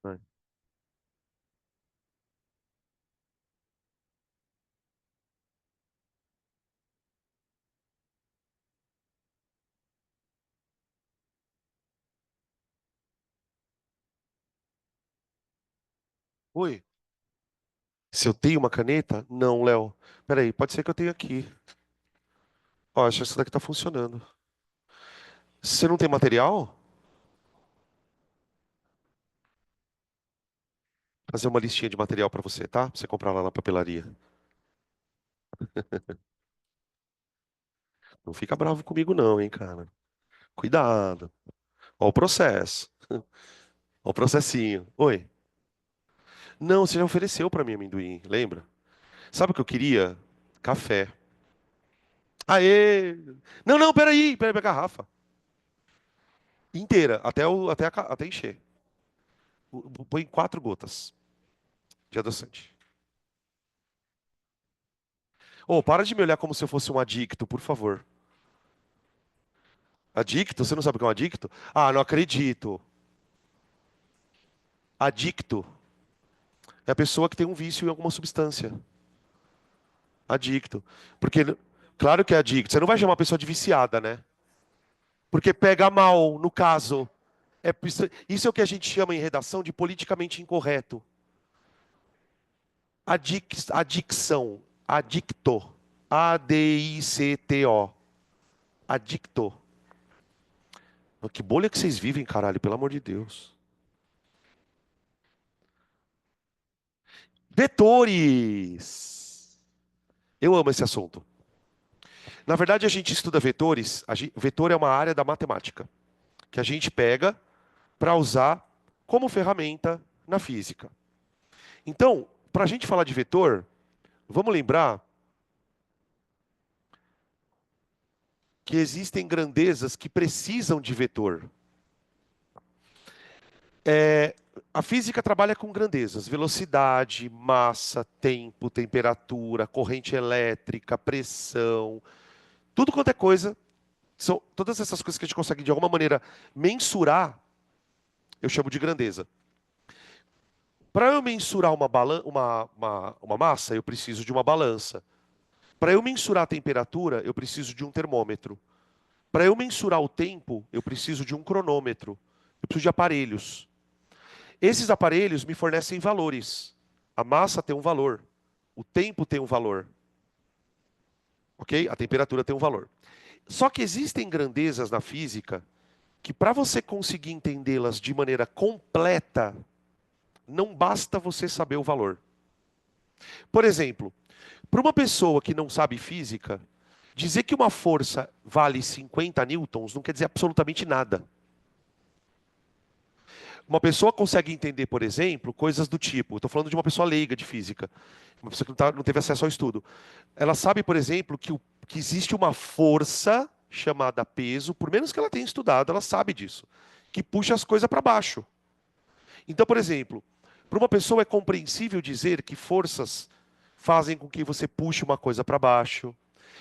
Vai. Oi, se eu tenho uma caneta? Não, Léo. Peraí, pode ser que eu tenha aqui. Ó, acho que essa daqui tá funcionando. Você não tem material? Fazer uma listinha de material pra você, tá? Pra você comprar lá na papelaria. Não fica bravo comigo não, hein, cara. Cuidado. Ó o processo. Ó o processinho. Oi. Não, você já ofereceu pra mim amendoim, lembra? Sabe o que eu queria? Café. Aê! Não, não, peraí, peraí, minha garrafa. Inteira, até encher. Põe 4 gotas de adoçante. Ô, para de me olhar como se eu fosse um adicto, por favor. Adicto? Você não sabe o que é um adicto? Ah, não acredito. Adicto é a pessoa que tem um vício em alguma substância. Adicto. Porque, claro que é adicto. Você não vai chamar a pessoa de viciada, né? Porque pega mal, no caso. Isso é o que a gente chama em redação de politicamente incorreto. Adicção. Adicto. Adicto. Adicto. Que bolha que vocês vivem, caralho, pelo amor de Deus. Vetores. Eu amo esse assunto. Na verdade, a gente estuda vetores. Vetor é uma área da matemática que a gente pega para usar como ferramenta na física. Então, para a gente falar de vetor, vamos lembrar que existem grandezas que precisam de vetor. É, a física trabalha com grandezas: velocidade, massa, tempo, temperatura, corrente elétrica, pressão, tudo quanto é coisa. São todas essas coisas que a gente consegue de alguma maneira mensurar, eu chamo de grandeza. Para eu mensurar uma massa, eu preciso de uma balança. Para eu mensurar a temperatura, eu preciso de um termômetro. Para eu mensurar o tempo, eu preciso de um cronômetro. Eu preciso de aparelhos. Esses aparelhos me fornecem valores. A massa tem um valor. O tempo tem um valor. Ok? A temperatura tem um valor. Só que existem grandezas na física que, para você conseguir entendê-las de maneira completa, não basta você saber o valor. Por exemplo, para uma pessoa que não sabe física, dizer que uma força vale 50 newtons não quer dizer absolutamente nada. Uma pessoa consegue entender, por exemplo, coisas do tipo, estou falando de uma pessoa leiga de física, uma pessoa que não teve acesso ao estudo. Ela sabe, por exemplo, que existe uma força chamada peso, por menos que ela tenha estudado, ela sabe disso, que puxa as coisas para baixo. Então, por exemplo, para uma pessoa é compreensível dizer que forças fazem com que você puxe uma coisa para baixo.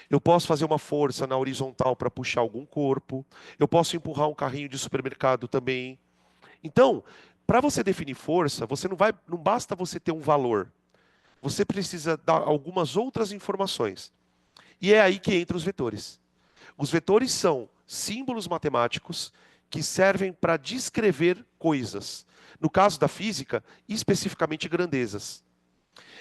Eu posso fazer uma força na horizontal para puxar algum corpo. Eu posso empurrar um carrinho de supermercado também. Então, para você definir força, não basta você ter um valor. Você precisa dar algumas outras informações. E é aí que entram os vetores. Os vetores são símbolos matemáticos que servem para descrever coisas. No caso da física, especificamente grandezas.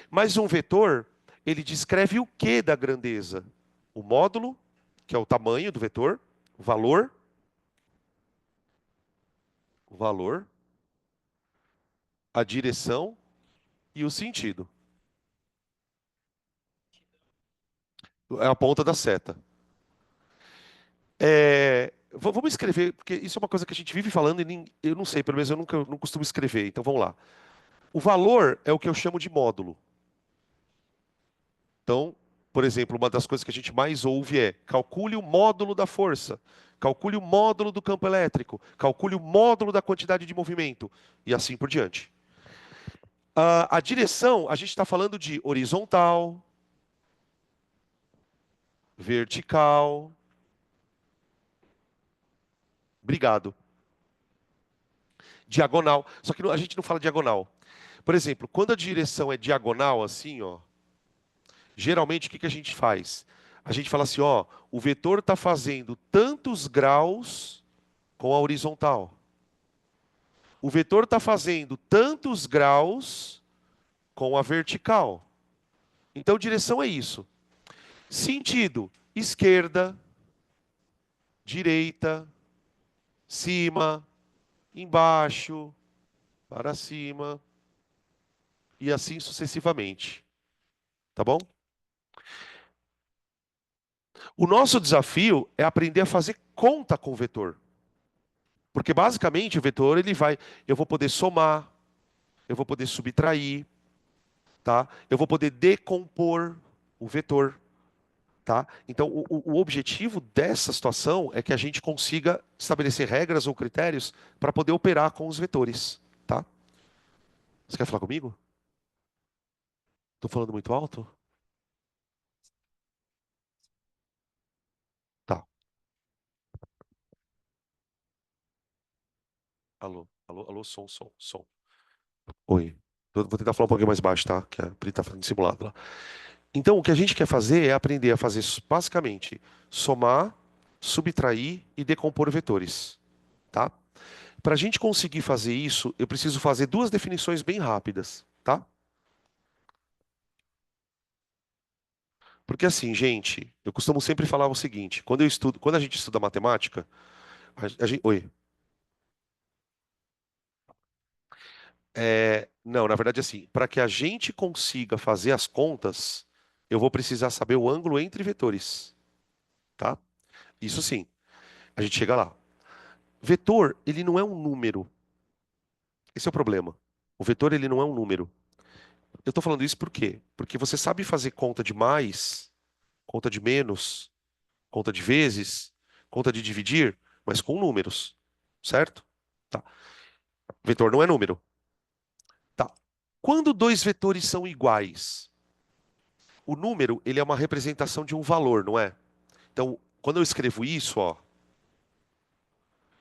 Mas um vetor, ele descreve o que da grandeza? O módulo, que é o tamanho do vetor, o valor, o valor, a direção e o sentido. É a ponta da seta. Vamos escrever, porque isso é uma coisa que a gente vive falando e eu não sei, pelo menos eu nunca não costumo escrever, então vamos lá. O valor é o que eu chamo de módulo. Então, por exemplo, uma das coisas que a gente mais ouve é: calcule o módulo da força, calcule o módulo do campo elétrico, calcule o módulo da quantidade de movimento, e assim por diante. A direção, a gente está falando de horizontal, vertical. Obrigado. Diagonal. Só que a gente não fala diagonal. Por exemplo, quando a direção é diagonal, assim, ó, geralmente o que que a gente faz? A gente fala assim, ó, o vetor está fazendo tantos graus com a horizontal. O vetor está fazendo tantos graus com a vertical. Então, direção é isso. Sentido: esquerda, direita, cima, embaixo, para cima e assim sucessivamente. Tá bom? O nosso desafio é aprender a fazer conta com o vetor. Porque basicamente o vetor ele vai, eu vou poder somar, eu vou poder subtrair, tá? Eu vou poder decompor o vetor, tá? Então o objetivo dessa situação é que a gente consiga estabelecer regras ou critérios para poder operar com os vetores, tá? Você quer falar comigo? Estou falando muito alto? Tá. Alô, alô, alô, som, som, som. Oi. Vou tentar falar um pouquinho mais baixo, tá? Que a Pri tá falando simulado lá. Então, o que a gente quer fazer é aprender a fazer, basicamente, somar, subtrair e decompor vetores, tá? Para a gente conseguir fazer isso, eu preciso fazer duas definições bem rápidas, tá? Porque assim, gente, eu costumo sempre falar o seguinte: quando a gente estuda matemática, oi. Não, na verdade, assim, para que a gente consiga fazer as contas, eu vou precisar saber o ângulo entre vetores, tá? Isso sim, a gente chega lá. Vetor, ele não é um número. Esse é o problema. O vetor, ele não é um número. Eu estou falando isso por quê? Porque você sabe fazer conta de mais, conta de menos, conta de vezes, conta de dividir, mas com números, certo? Tá. Vetor não é número. Tá. Quando dois vetores são iguais, o número, ele é uma representação de um valor, não é? Então, quando eu escrevo isso, ó,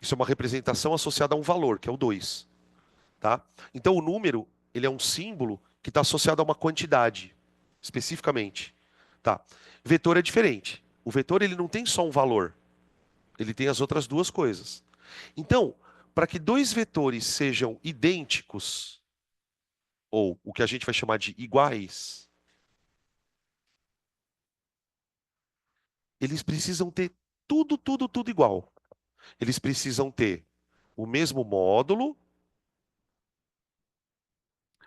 isso é uma representação associada a um valor, que é o 2, tá? Então, o número, ele é um símbolo que está associado a uma quantidade, especificamente, tá? Vetor é diferente. O vetor, ele não tem só um valor, ele tem as outras duas coisas. Então, para que dois vetores sejam idênticos, ou o que a gente vai chamar de iguais, eles precisam ter tudo, tudo, tudo igual. Eles precisam ter o mesmo módulo,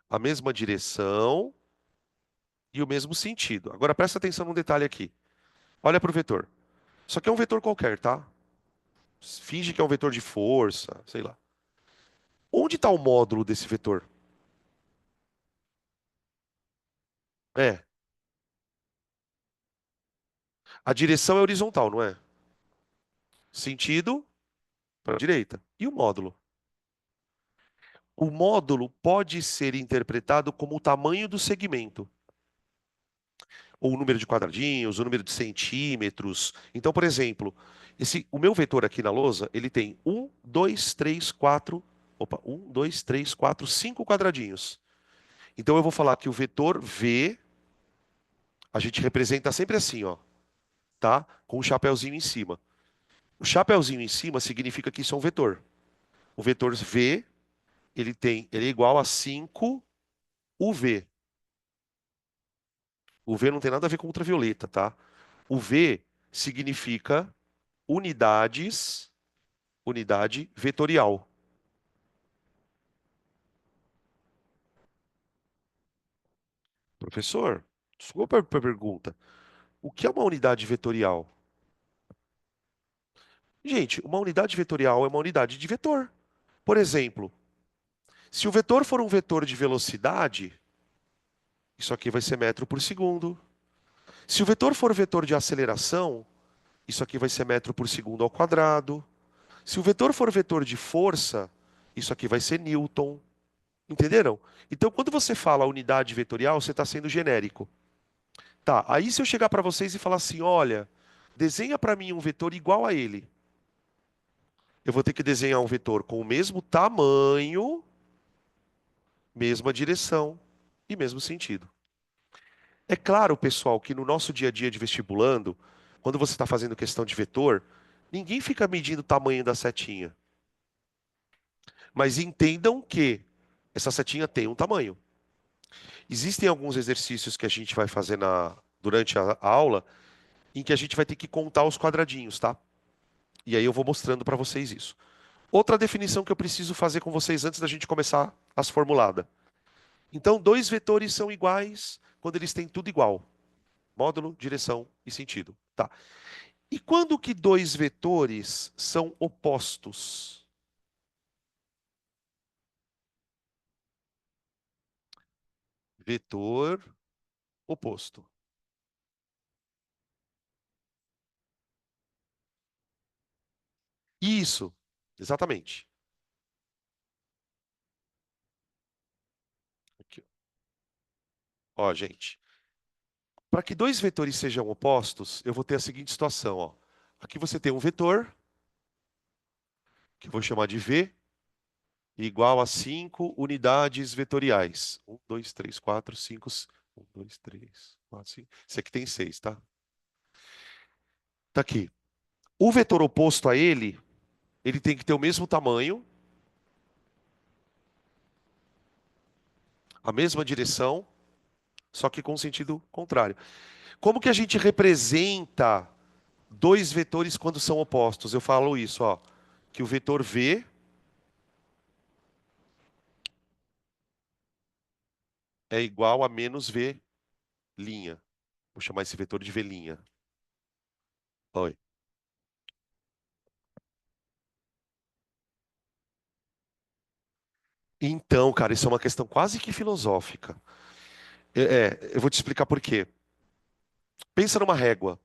a mesma direção e o mesmo sentido. Agora presta atenção num detalhe aqui. Olha para o vetor. Isso aqui é um vetor qualquer, tá? Finge que é um vetor de força, sei lá. Onde está o módulo desse vetor? É, a direção é horizontal, não é? Sentido para a direita. E o módulo? O módulo pode ser interpretado como o tamanho do segmento, ou o número de quadradinhos, o número de centímetros. Então, por exemplo, o meu vetor aqui na lousa, ele tem um, dois, três, quatro. Opa, um, dois, três, quatro, cinco quadradinhos. Então eu vou falar que o vetor V, a gente representa sempre assim, ó, tá? Com um chapeuzinho em cima. O chapeuzinho em cima significa que isso é um vetor. O vetor V, ele é igual a 5 UV. O V não tem nada a ver com ultravioleta, tá? O V significa unidades, unidade vetorial. Professor, desculpa a pergunta. O que é uma unidade vetorial? Gente, uma unidade vetorial é uma unidade de vetor. Por exemplo, se o vetor for um vetor de velocidade, isso aqui vai ser metro por segundo. Se o vetor for vetor de aceleração, isso aqui vai ser metro por segundo ao quadrado. Se o vetor for vetor de força, isso aqui vai ser newton. Entenderam? Então, quando você fala unidade vetorial, você está sendo genérico. Tá, aí se eu chegar para vocês e falar assim, olha, desenha para mim um vetor igual a ele. eu vou ter que desenhar um vetor com o mesmo tamanho, mesma direção e mesmo sentido. É claro, pessoal, que no nosso dia a dia de vestibulando, quando você está fazendo questão de vetor, ninguém fica medindo o tamanho da setinha. Mas entendam que essa setinha tem um tamanho. Existem alguns exercícios que a gente vai fazer durante a aula em que a gente vai ter que contar os quadradinhos, tá? E aí eu vou mostrando para vocês isso. Outra definição que eu preciso fazer com vocês antes da gente começar as formuladas. Então, dois vetores são iguais quando eles têm tudo igual. Módulo, direção e sentido. Tá. E quando que dois vetores são opostos? Vetor oposto. Isso, exatamente. Aqui, ó, gente. Para que dois vetores sejam opostos, eu vou ter a seguinte situação, ó. Aqui você tem um vetor, que eu vou chamar de V, igual a 5 unidades vetoriais. 1, 2, 3, 4, 5. 1, 2, 3, 4, 5. Esse aqui tem 6, tá? Tá aqui. O vetor oposto a ele tem que ter o mesmo tamanho, a mesma direção, só que com sentido contrário. Como que a gente representa dois vetores quando são opostos? Eu falo isso, ó, que o vetor V é igual a menos V'. Vou chamar esse vetor de V'. Oi. Então, cara, isso é uma questão quase que filosófica. Eu vou te explicar por quê. Pensa numa régua.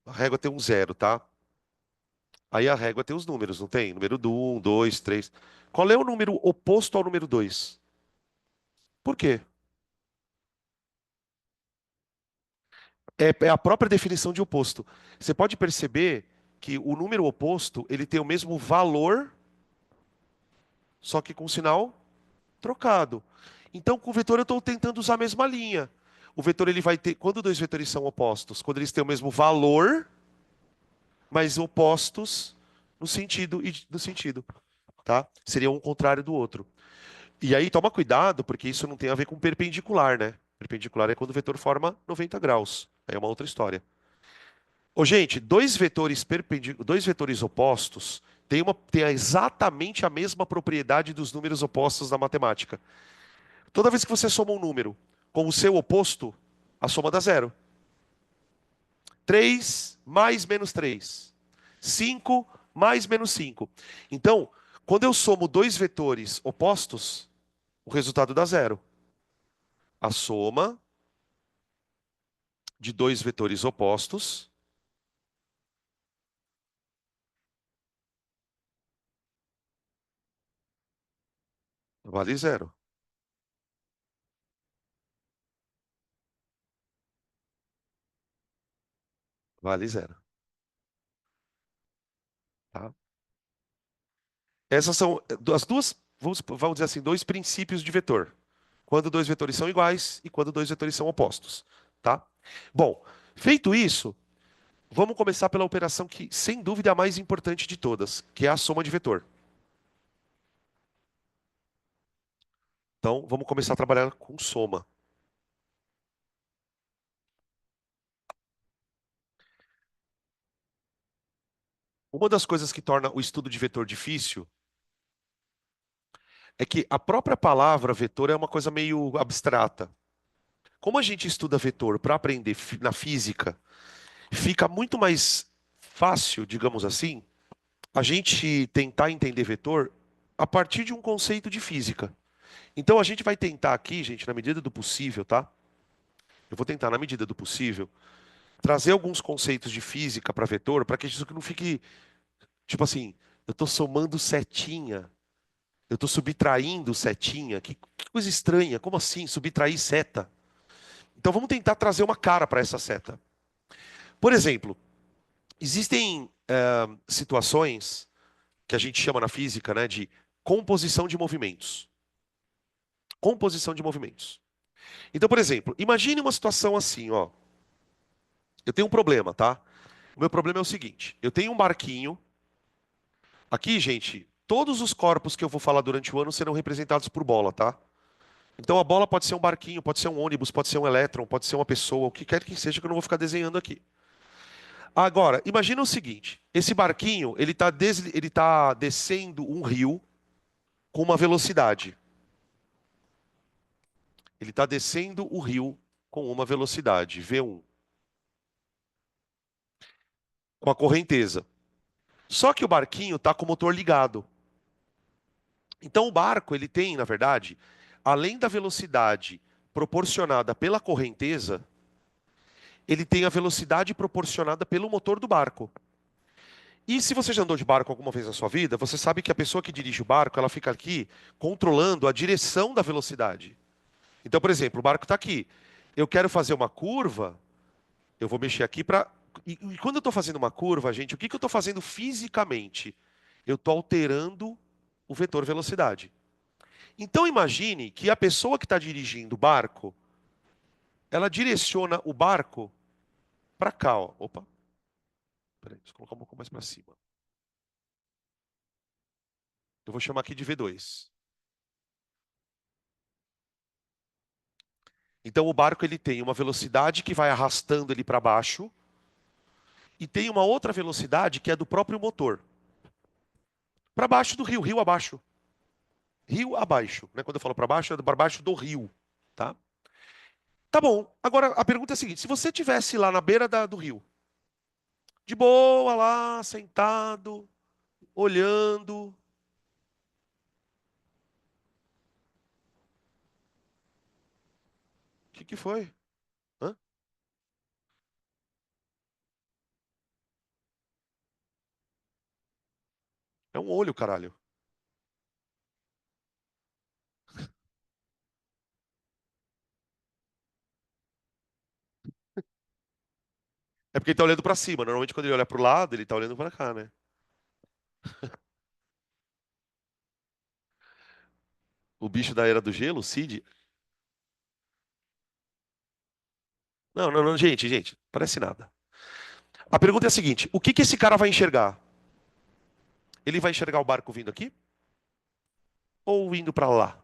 A régua tem um zero, tá? Aí a régua tem os números, não tem? Número do 1, 2, 3. Qual é o número oposto ao número 2? Por quê? É a própria definição de oposto. Você pode perceber que o número oposto, ele tem o mesmo valor, só que com sinal trocado. Então, com o vetor eu estou tentando usar a mesma linha. O vetor ele vai ter, quando dois vetores são opostos, quando eles têm o mesmo valor, mas opostos no sentido e no sentido, tá? Seria um contrário do outro. E aí toma cuidado, porque isso não tem a ver com perpendicular, né? Perpendicular é quando o vetor forma 90 graus. Aí é uma outra história. Ô, gente, dois vetores opostos têm exatamente a mesma propriedade dos números opostos na matemática. Toda vez que você soma um número com o seu oposto, a soma dá zero. 3 mais menos 3. 5 mais menos 5. Então, quando eu somo dois vetores opostos, o resultado dá zero. A soma de dois vetores opostos vale zero. Vale zero. Tá? Essas são as duas, vamos dizer assim, dois princípios de vetor. Quando dois vetores são iguais e quando dois vetores são opostos. Tá? Bom, feito isso, vamos começar pela operação que, sem dúvida, é a mais importante de todas, que é a soma de vetor. Então, vamos começar a trabalhar com soma. Uma das coisas que torna o estudo de vetor difícil é que a própria palavra vetor é uma coisa meio abstrata. Como a gente estuda vetor para aprender na física, fica muito mais fácil, digamos assim, a gente tentar entender vetor a partir de um conceito de física. Então a gente vai tentar aqui, gente, na medida do possível, tá? Eu vou tentar, na medida do possível, trazer alguns conceitos de física para vetor, para que isso não fique, tipo assim, eu estou somando setinha, eu estou subtraindo setinha, que coisa estranha, como assim, subtrair seta? Então vamos tentar trazer uma cara para essa seta. Por exemplo, existem situações que a gente chama na física, né, de composição de movimentos. Composição de movimentos. Então, por exemplo, imagine uma situação assim, ó. Eu tenho um problema, tá? O meu problema é o seguinte: eu tenho um barquinho. Aqui, gente, todos os corpos que eu vou falar durante o ano serão representados por bola, tá? Então a bola pode ser um barquinho, pode ser um ônibus, pode ser um elétron, pode ser uma pessoa, o que quer que seja que eu não vou ficar desenhando aqui. Agora, imagina o seguinte: esse barquinho ele tá descendo um rio com uma velocidade. Ele está descendo o rio com uma velocidade, V1, com a correnteza. Só que o barquinho está com o motor ligado. Então o barco, ele tem, na verdade, além da velocidade proporcionada pela correnteza, ele tem a velocidade proporcionada pelo motor do barco. E se você já andou de barco alguma vez na sua vida, você sabe que a pessoa que dirige o barco, ela fica aqui controlando a direção da velocidade. Então, por exemplo, o barco está aqui. Eu quero fazer uma curva, eu vou mexer aqui para. E quando eu estou fazendo uma curva, gente, o que eu estou fazendo fisicamente? Eu estou alterando o vetor velocidade. Então imagine que a pessoa que está dirigindo o barco, ela direciona o barco para cá, ó. Opa, peraí, deixa eu colocar um pouco mais para cima. Eu vou chamar aqui de V2. Então o barco ele tem uma velocidade que vai arrastando ele para baixo e tem uma outra velocidade que é do próprio motor. Para baixo do rio, rio abaixo. Rio abaixo, né? Quando eu falo para baixo, é para baixo do rio, tá? Tá bom. Agora a pergunta é a seguinte: se você tivesse lá na beira do rio, de boa lá, sentado, olhando, o que que foi? Hã? É um olho, caralho. É porque ele tá olhando para cima. Normalmente quando ele olha pro lado, ele tá olhando para cá, né? O bicho da Era do Gelo, o Cid. Não, não, não, gente, parece nada. A pergunta é a seguinte: o que que esse cara vai enxergar? Ele vai enxergar o barco vindo aqui ou indo para lá?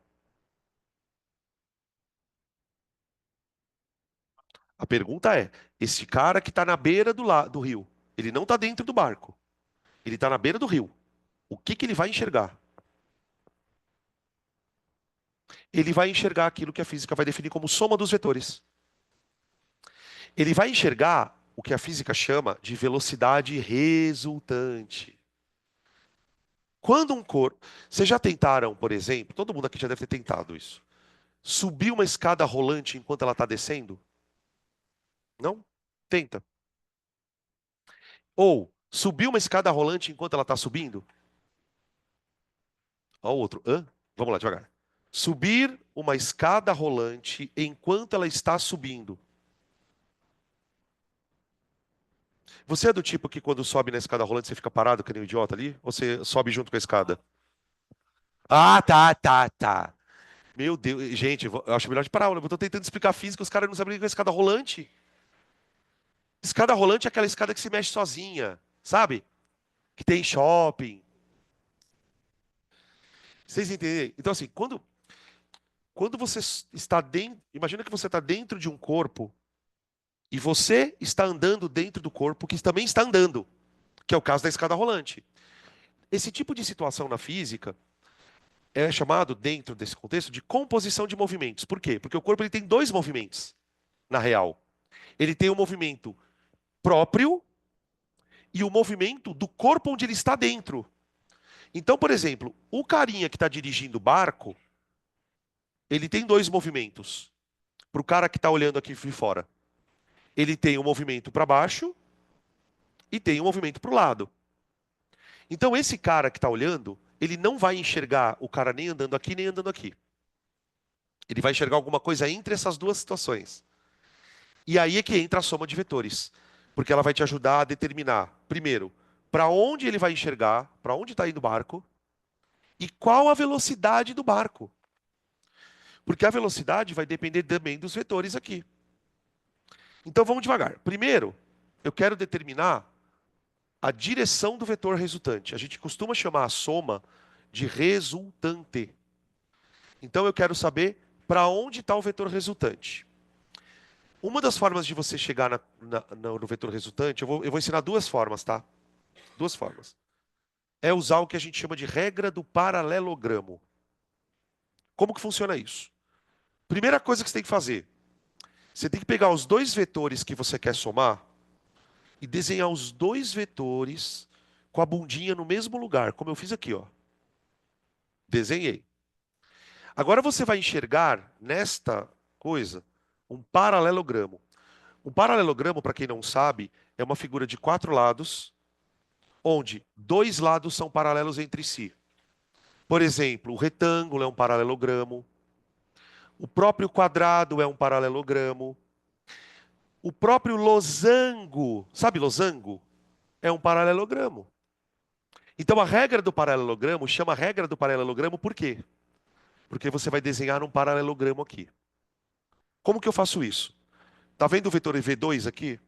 A pergunta é: esse cara que está na beira do rio, ele não está dentro do barco, ele está na beira do rio. O que que ele vai enxergar? Ele vai enxergar aquilo que a física vai definir como soma dos vetores. Ele vai enxergar o que a física chama de velocidade resultante. Quando um corpo. Vocês já tentaram, por exemplo, todo mundo aqui já deve ter tentado isso. Subir uma escada rolante enquanto ela está descendo? Não? Tenta. Ou subir uma escada rolante enquanto ela está subindo? Olha o outro. Hã? Vamos lá, devagar. Subir uma escada rolante enquanto ela está subindo. Você é do tipo que quando sobe na escada rolante você fica parado que nem um idiota ali? Ou você sobe junto com a escada? Ah, tá. Meu Deus, gente, eu acho melhor de parar. Eu tô tentando explicar física, os caras não sabem o que é escada rolante. Escada rolante é aquela escada que se mexe sozinha, sabe? Que tem em shopping. Vocês entendem? Então, assim, quando você está dentro. Imagina que você está dentro de um corpo e você está andando dentro do corpo que também está andando, que é o caso da escada rolante. Esse tipo de situação na física é chamado, dentro desse contexto, de composição de movimentos. Por quê? Porque o corpo ele tem dois movimentos, na real. Ele tem o movimento próprio e o movimento do corpo onde ele está dentro. Então, por exemplo, o carinha que está dirigindo o barco, ele tem dois movimentos. Para o cara que está olhando aqui de fora, ele tem um movimento para baixo e tem um movimento para o lado. Então, esse cara que está olhando, ele não vai enxergar o cara nem andando aqui, nem andando aqui. Ele vai enxergar alguma coisa entre essas duas situações. E aí é que entra a soma de vetores. Porque ela vai te ajudar a determinar, primeiro, para onde ele vai enxergar, para onde está indo o barco e qual a velocidade do barco. Porque a velocidade vai depender também dos vetores aqui. Então vamos devagar. Primeiro, eu quero determinar a direção do vetor resultante. A gente costuma chamar a soma de resultante. Então eu quero saber para onde está o vetor resultante. Uma das formas de você chegar no vetor resultante, eu vou ensinar duas formas, tá? Duas formas. É usar o que a gente chama de regra do paralelogramo. Como que funciona isso? Primeira coisa que você tem que fazer, você tem que pegar os dois vetores que você quer somar e desenhar os dois vetores com a bundinha no mesmo lugar, como eu fiz aqui, ó. Desenhei. Agora você vai enxergar nesta coisa um paralelogramo. Um paralelogramo, para quem não sabe, é uma figura de quatro lados, onde dois lados são paralelos entre si. Por exemplo, o retângulo é um paralelogramo, o próprio quadrado é um paralelogramo, o próprio losango, sabe losango? É um paralelogramo. Então a regra do paralelogramo chama regra do paralelogramo por quê? Porque você vai desenhar um paralelogramo aqui. Como que eu faço isso? Tá vendo o vetor V2 aqui?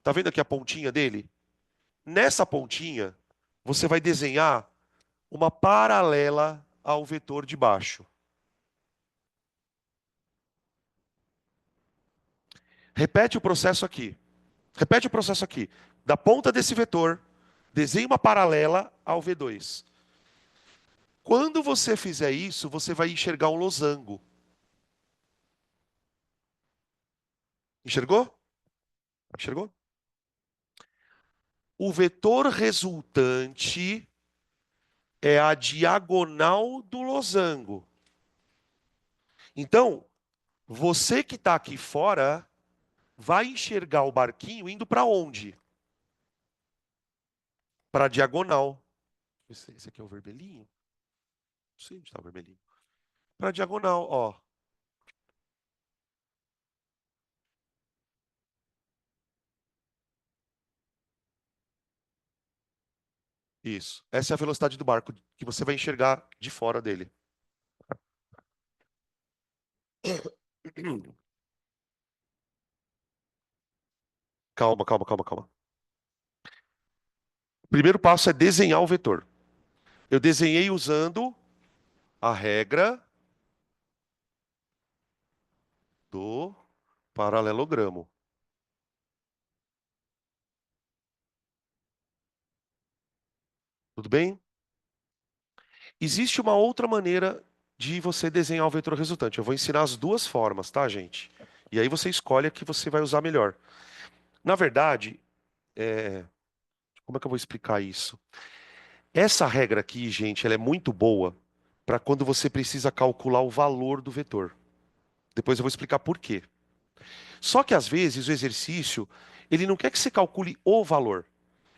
Tá vendo aqui a pontinha dele? Nessa pontinha, você vai desenhar uma paralela ao vetor de baixo. Repete o processo aqui. Repete o processo aqui. Da ponta desse vetor, desenhe uma paralela ao V2. Quando você fizer isso, você vai enxergar um losango. Enxergou? Enxergou? O vetor resultante é a diagonal do losango. Então, você que está aqui fora vai enxergar o barquinho indo para onde? Para a diagonal. Esse aqui é o vermelhinho? Não sei onde está o vermelhinho. Para a diagonal, ó. Isso. Essa é a velocidade do barco que você vai enxergar de fora dele. Calma, calma, calma, calma. O primeiro passo é desenhar o vetor. Eu desenhei usando a regra do paralelogramo. Tudo bem? Existe uma outra maneira de você desenhar o vetor resultante. Eu vou ensinar as duas formas, tá, gente? E aí você escolhe a que você vai usar melhor. Na verdade, como é que eu vou explicar isso? Essa regra aqui, gente, ela é muito boa para quando você precisa calcular o valor do vetor. Depois eu vou explicar por quê. Só que às vezes o exercício, ele não quer que você calcule o valor.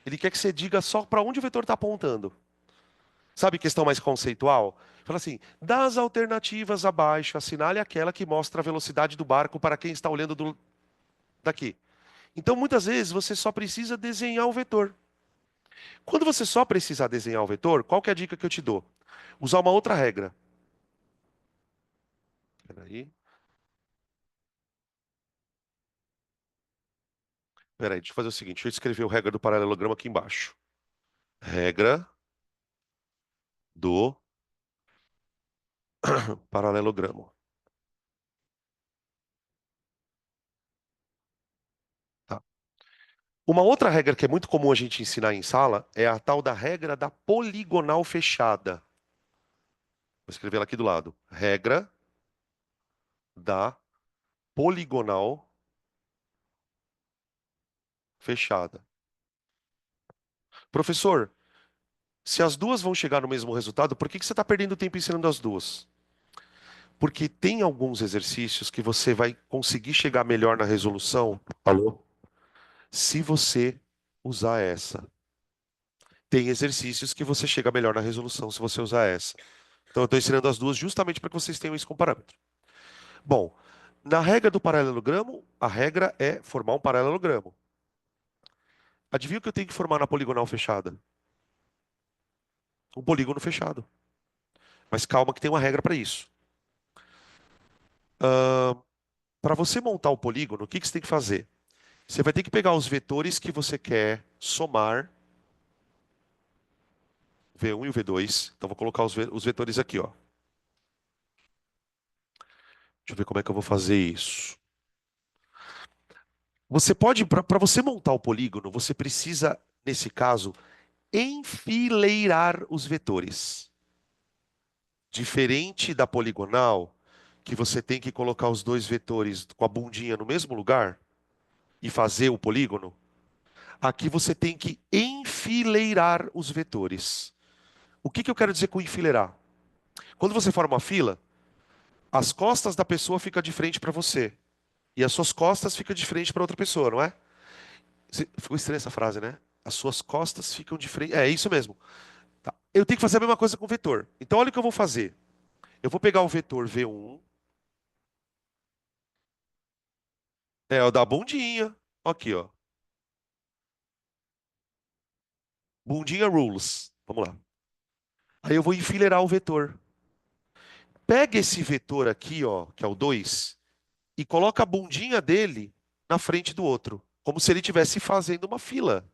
Ele quer que você diga só para onde o vetor está apontando. Sabe questão mais conceitual? Fala assim, das alternativas abaixo, assinale aquela que mostra a velocidade do barco para quem está olhando daqui. Então, muitas vezes, você só precisa desenhar o vetor. Quando você só precisar desenhar o vetor, qual que é a dica que eu te dou? Usar uma outra regra. Peraí, peraí, deixa eu fazer o seguinte, deixa eu escrever o regra do paralelogramo aqui embaixo. Regra do paralelogramo. Tá. Uma outra regra que é muito comum a gente ensinar em sala é a tal da regra da poligonal fechada. Vou escrever ela aqui do lado. Regra da poligonal fechada. Professor, se as duas vão chegar no mesmo resultado, por que você está perdendo tempo ensinando as duas? Porque tem alguns exercícios que você vai conseguir chegar melhor na resolução. Alô? Se você usar essa. Tem exercícios que você chega melhor na resolução se você usar essa. Então eu estou ensinando as duas justamente para que vocês tenham isso como parâmetro. Bom, na regra do paralelogramo, a regra é formar um paralelogramo. Adivinha o que eu tenho que formar na poligonal fechada? Um polígono fechado. Mas calma que tem uma regra para isso. Para você montar o polígono, o que que você tem que fazer? Você vai ter que pegar os vetores que você quer somar, V1 e o V2. Então, vou colocar os vetores aqui, ó. Deixa eu ver como é que eu vou fazer isso. Você pode, para você montar o polígono, você precisa, nesse caso, enfileirar os vetores. Diferente da poligonal, que você tem que colocar os dois vetores com a bundinha no mesmo lugar e fazer o polígono, aqui você tem que enfileirar os vetores. O que que eu quero dizer com enfileirar? Quando você forma uma fila, as costas da pessoa ficam de frente para você e as suas costas ficam de frente para outra pessoa, não é? Ficou estranha essa frase, né? As suas costas ficam de frente. É isso mesmo. Tá. Eu tenho que fazer a mesma coisa com o vetor. Então, olha o que eu vou fazer. Eu vou pegar o vetor V1, é o da bundinha. Aqui, ó. Bundinha rules. Vamos lá. Aí eu vou enfileirar o vetor. Pega esse vetor aqui, ó, que é o 2, e coloca a bundinha dele na frente do outro, como se ele estivesse fazendo uma fila,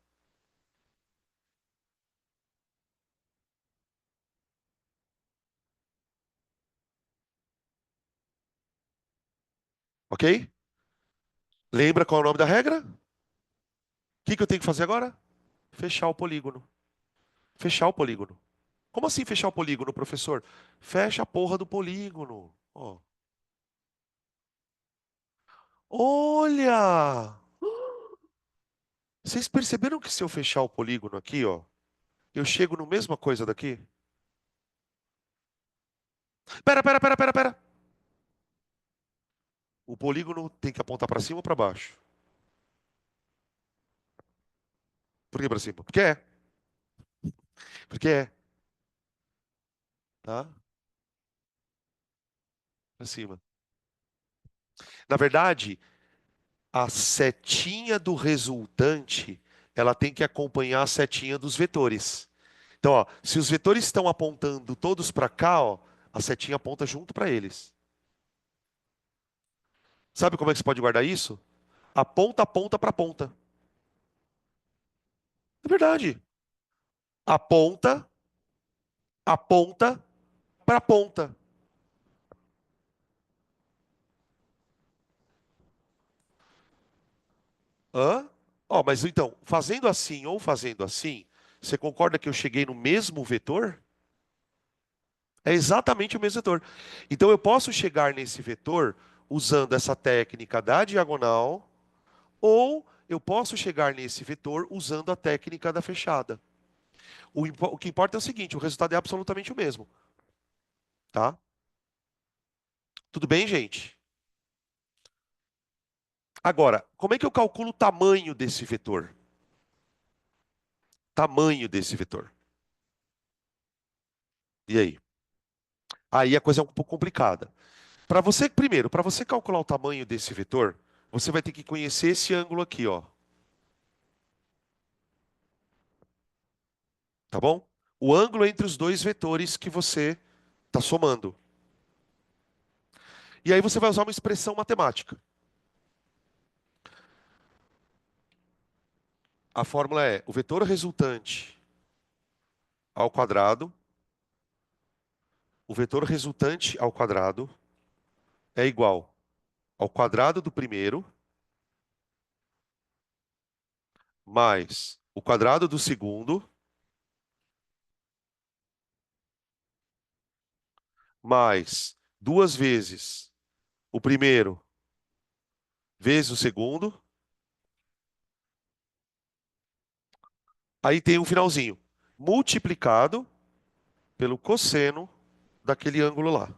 ok? Lembra qual é o nome da regra? O que que eu tenho que fazer agora? Fechar o polígono. Fechar o polígono. Como assim fechar o polígono, professor? Fecha a porra do polígono. Ó. Olha! Vocês perceberam que se eu fechar o polígono aqui, ó, eu chego no mesma coisa daqui? Pera. O polígono tem que apontar para cima ou para baixo? Por que para cima? Porque é. Porque é, tá? Para cima. Na verdade, a setinha do resultante, ela tem que acompanhar a setinha dos vetores. Então, ó, se os vetores estão apontando todos para cá, ó, a setinha aponta junto para eles. Sabe como é que você pode guardar isso? A ponta aponta para a ponta. É verdade. A ponta aponta para a ponta. Hã? Ó, mas então, fazendo assim ou fazendo assim, você concorda que eu cheguei no mesmo vetor? É exatamente o mesmo vetor. Então eu posso chegar nesse vetor usando essa técnica da diagonal, ou eu posso chegar nesse vetor usando a técnica da fechada. O que importa é o seguinte, o resultado é absolutamente o mesmo, tá? Tudo bem, gente? Agora, como é que eu calculo o tamanho desse vetor? Tamanho desse vetor. E aí? Aí a coisa é um pouco complicada. Para você, primeiro, para você calcular o tamanho desse vetor, você vai ter que conhecer esse ângulo aqui, ó. Tá bom? O ângulo entre os dois vetores que você está somando. E aí você vai usar uma expressão matemática. A fórmula é o vetor resultante ao quadrado, o vetor resultante ao quadrado é igual ao quadrado do primeiro mais o quadrado do segundo mais duas vezes o primeiro vezes o segundo. Aí tem um finalzinho. Multiplicado pelo cosseno daquele ângulo lá.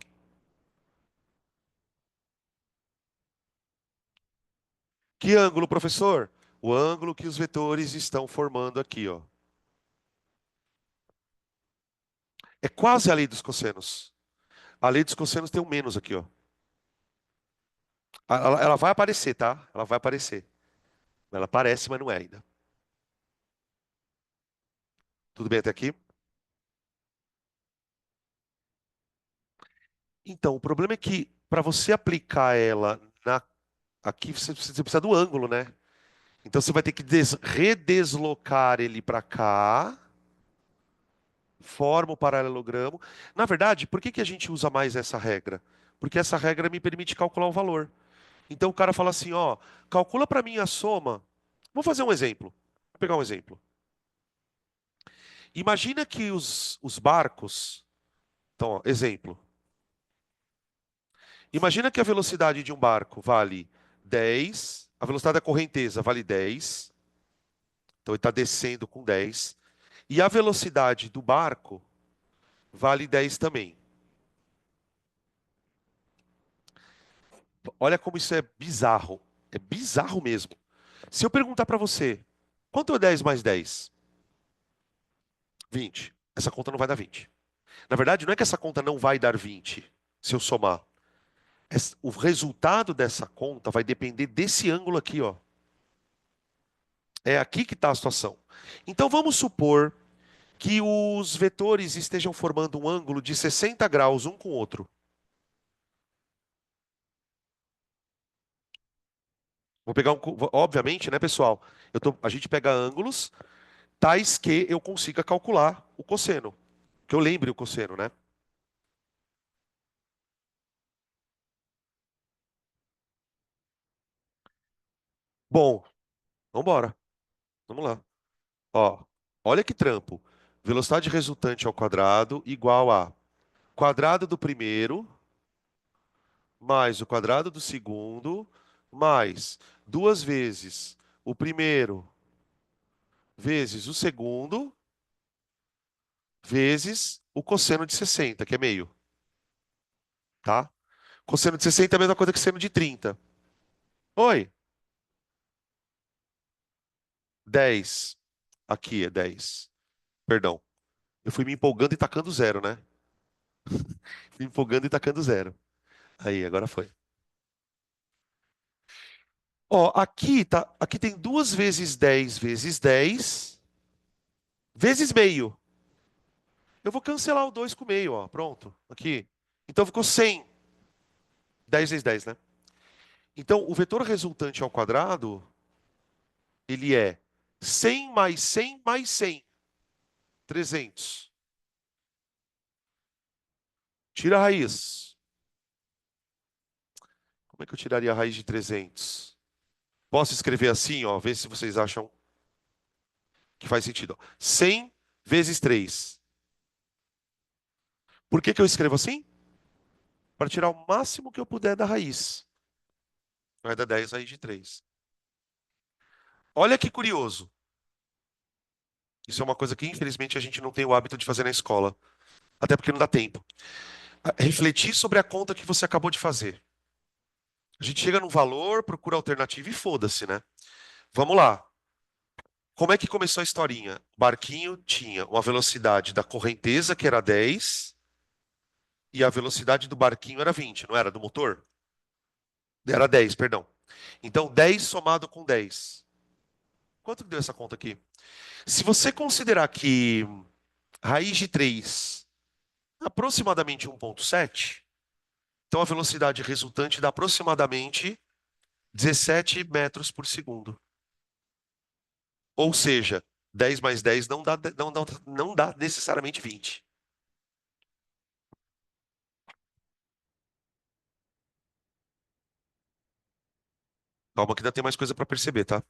Que ângulo, professor? O ângulo que os vetores estão formando aqui, ó. É quase a lei dos cossenos. A lei dos cossenos tem um menos aqui, ó. Ela vai aparecer, tá? Ela vai aparecer. Ela aparece, mas não é ainda. Tudo bem até aqui? Então, o problema é que para você aplicar ela aqui, você precisa do ângulo, né? Então você vai ter que redeslocar ele para cá, forma o paralelogramo. Na verdade, por que que a gente usa mais essa regra? Porque essa regra me permite calcular o valor. Então o cara fala assim, ó, calcula para mim a soma. Vou fazer um exemplo. Vou pegar um exemplo. Imagina que os barcos. Então, ó, exemplo. Imagina que a velocidade de um barco vale 10, a velocidade da correnteza vale 10, então ele está descendo com 10, e a velocidade do barco vale 10 também. Olha como isso é bizarro. É bizarro mesmo. Se eu perguntar para você, quanto é 10 mais 10? 20. Essa conta não vai dar 20. Na verdade, não é que essa conta não vai dar 20, se eu somar. O resultado dessa conta vai depender desse ângulo aqui, ó. É aqui que está a situação. Então vamos supor que os vetores estejam formando um ângulo de 60 graus um com o outro. Vou pegar obviamente, né, pessoal? A gente pega ângulos tais que eu consiga calcular o cosseno, que eu lembre o cosseno, né? Bom, vamos embora. Vamos lá. Ó, olha que trampo. Velocidade resultante ao quadrado igual a quadrado do primeiro mais o quadrado do segundo mais duas vezes o primeiro vezes o segundo vezes o cosseno de 60, que é meio, tá? Cosseno de 60 é a mesma coisa que seno de 30. Oi, 10. Aqui é 10. Perdão. Eu fui me empolgando e tacando zero, né? Me empolgando e tacando zero. Aí, agora foi. Ó, aqui tem 2 vezes 10 vezes 10 vezes meio. Eu vou cancelar o 2 com meio, ó. Pronto. Aqui. Então ficou 100. 10 vezes 10, né? Então, o vetor resultante ao quadrado, ele é 100 mais 100 mais 100. 300. Tira a raiz. Como é que eu tiraria a raiz de 300? Posso escrever assim, ó, ver se vocês acham que faz sentido. 100 vezes 3. Por que que eu escrevo assim? Para tirar o máximo que eu puder da raiz. Vai dar 10 raiz de 3. Olha que curioso. Isso é uma coisa que, infelizmente, a gente não tem o hábito de fazer na escola. Até porque não dá tempo. Refletir sobre a conta que você acabou de fazer. A gente chega num valor, procura alternativa e foda-se, né? Vamos lá. Como é que começou a historinha? O barquinho tinha uma velocidade da correnteza, que era 10, e a velocidade do barquinho era 20, não era? Do motor? Era 10, perdão. Então, 10 somado com 10. Quanto que deu essa conta aqui? Se você considerar que raiz de 3 é aproximadamente 1,7, então a velocidade resultante dá aproximadamente 17 metros por segundo. Ou seja, 10 mais 10 não dá necessariamente 20. Calma que ainda tem mais coisa para perceber, tá?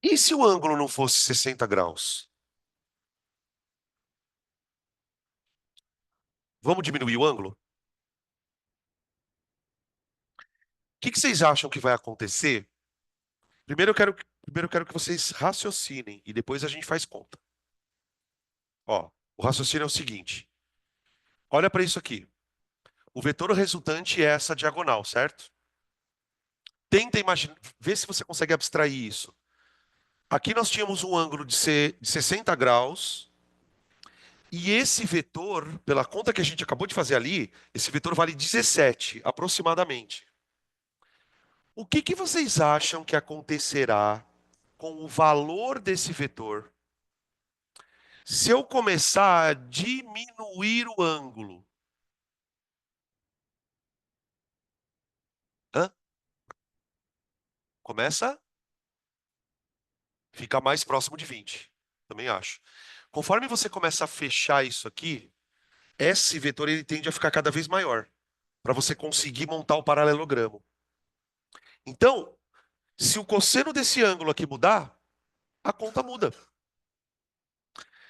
E se o ângulo não fosse 60 graus? Vamos diminuir o ângulo? O que que vocês acham que vai acontecer? Primeiro eu quero que vocês raciocinem e depois a gente faz conta. Ó, o raciocínio é o seguinte: olha para isso aqui. O vetor resultante é essa diagonal, certo? Tenta imaginar, vê se você consegue abstrair isso. Aqui nós tínhamos um ângulo de 60 graus E esse vetor, pela conta que a gente acabou de fazer ali, esse vetor vale 17, aproximadamente. O que que vocês acham que acontecerá com o valor desse vetor se eu começar a diminuir o ângulo? Hã? Começa, fica mais próximo de 20. Também acho. Conforme você começa a fechar isso aqui, esse vetor ele tende a ficar cada vez maior, para você conseguir montar o paralelogramo. Então, se o cosseno desse ângulo aqui mudar, a conta muda.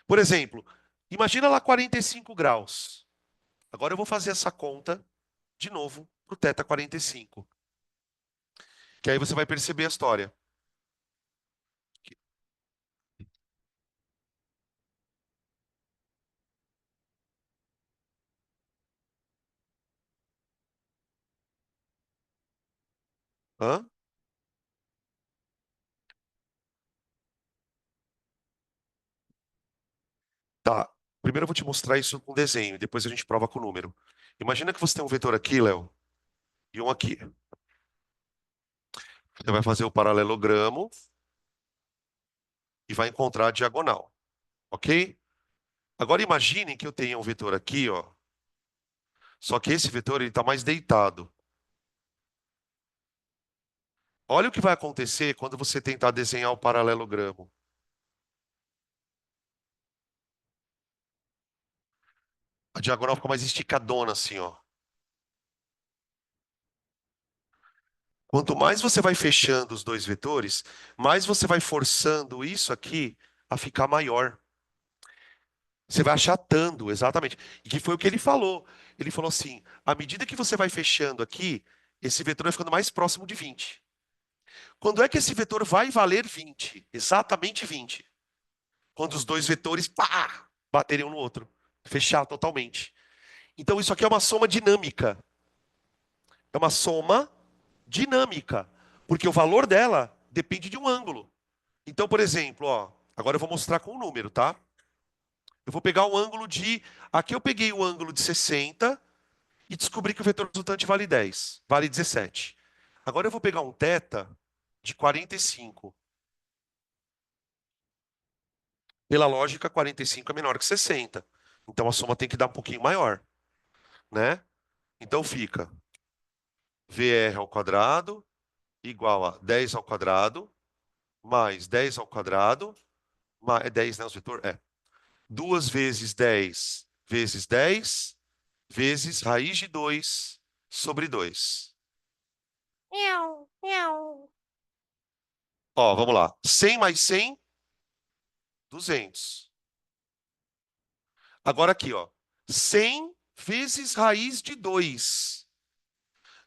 Por exemplo, imagina lá 45 graus. Agora eu vou fazer essa conta de novo para o θ 45. Que aí você vai perceber a história. Hã? Tá. Primeiro eu vou te mostrar isso com desenho, depois a gente prova com o número. Imagina que você tem um vetor aqui, Léo, e um aqui. Você vai fazer o paralelogramo e vai encontrar a diagonal, ok? Agora imagine que eu tenha um vetor aqui, ó. Só que esse vetor ele está mais deitado. Olha o que vai acontecer quando você tentar desenhar o paralelogramo. A diagonal fica mais esticadona assim, ó. Quanto mais você vai fechando os dois vetores, mais você vai forçando isso aqui a ficar maior. Você vai achatando, exatamente. E que foi o que ele falou. Ele falou assim: à medida que você vai fechando aqui, esse vetor vai ficando mais próximo de 20. Quando é que esse vetor vai valer 20? Exatamente 20. Quando os dois vetores, pá, baterem um no outro. Fechar totalmente. Então isso aqui é uma soma dinâmica. É uma soma dinâmica. Porque o valor dela depende de um ângulo. Então, por exemplo, ó, agora eu vou mostrar com um número, tá? Eu vou pegar o ângulo de. Aqui eu peguei o ângulo de 60 e descobri que o vetor resultante vale 10, vale 17. Agora eu vou pegar um θ de 45. Pela lógica, 45 é menor que 60. Então a soma tem que dar um pouquinho maior, né? Então fica VR ao quadrado igual a 10 ao quadrado mais 10 ao quadrado, mais, é 10, né, o vetor? É. 2 vezes 10 vezes 10 vezes raiz de 2 sobre 2. Miau, miau. Ó, vamos lá. 100 mais 100, 200. Agora aqui, ó. 100 vezes raiz de 2.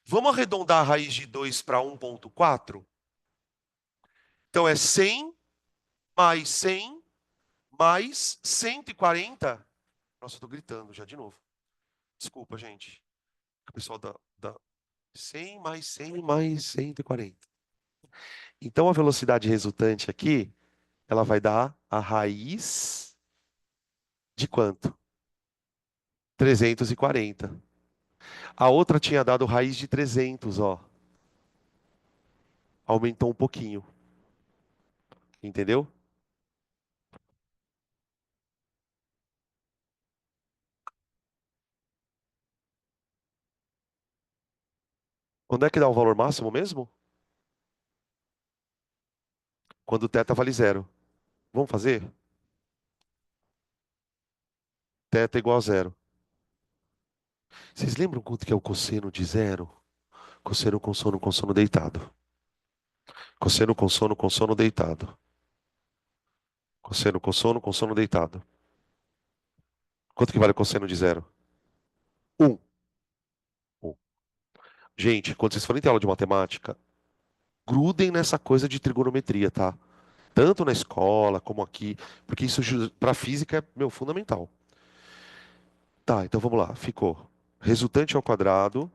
Vamos arredondar a raiz de 2 para 1,4? Então é 100 mais 100 mais 140. Nossa, eu tô gritando já de novo. Desculpa, gente. O pessoal da 100 mais 100 mais 140. Então a velocidade resultante aqui, ela vai dar a raiz de quanto? 340. A outra tinha dado raiz de 300, ó. Aumentou um pouquinho. Entendeu? Quando é que dá o valor máximo mesmo? Quando o θ vale zero. Vamos fazer? Θ igual a zero. Vocês lembram quanto que é o cosseno de zero? Cosseno com sono deitado. Cosseno com sono deitado. Cosseno com sono deitado. Quanto que vale o cosseno de zero? Um. Um. Gente, quando vocês forem ter aula de matemática, grudem nessa coisa de trigonometria, tá? Tanto na escola como aqui, porque isso para física é, meu, fundamental. Tá, então vamos lá. Ficou resultante ao quadrado,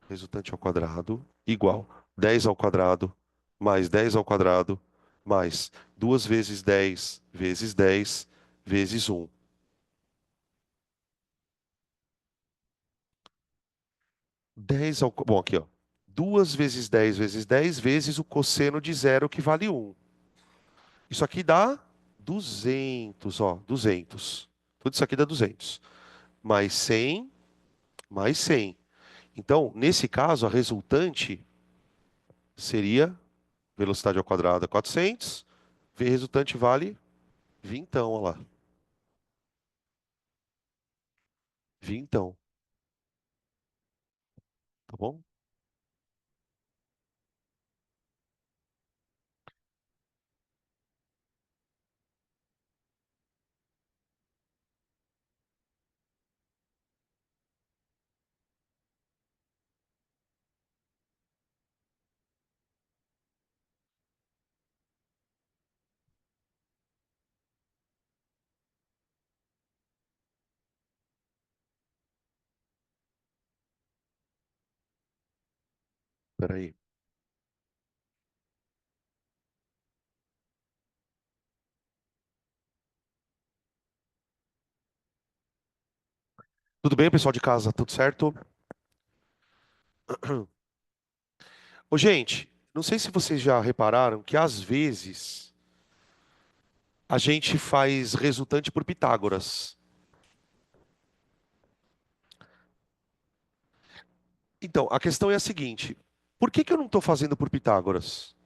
resultante ao quadrado, igual 10 ao quadrado, mais 10 ao quadrado, mais 2 vezes 10 vezes 10 vezes um. 10 ao... Bom, aqui, ó. 2 vezes 10 vezes o cosseno de zero, que vale um. Isso aqui dá 200, ó. 200. Tudo isso aqui dá 200. Mais 100, mais 100. Então, nesse caso, a resultante seria velocidade ao quadrado é 400. V resultante vale vintão, ó lá. Vintão, tá bom? Peraí. Tudo bem, pessoal de casa? Tudo certo? Ô, gente, não sei se vocês já repararam que às vezes a gente faz resultante por Pitágoras. Então, a questão é a seguinte: por que que eu não estou fazendo por Pitágoras?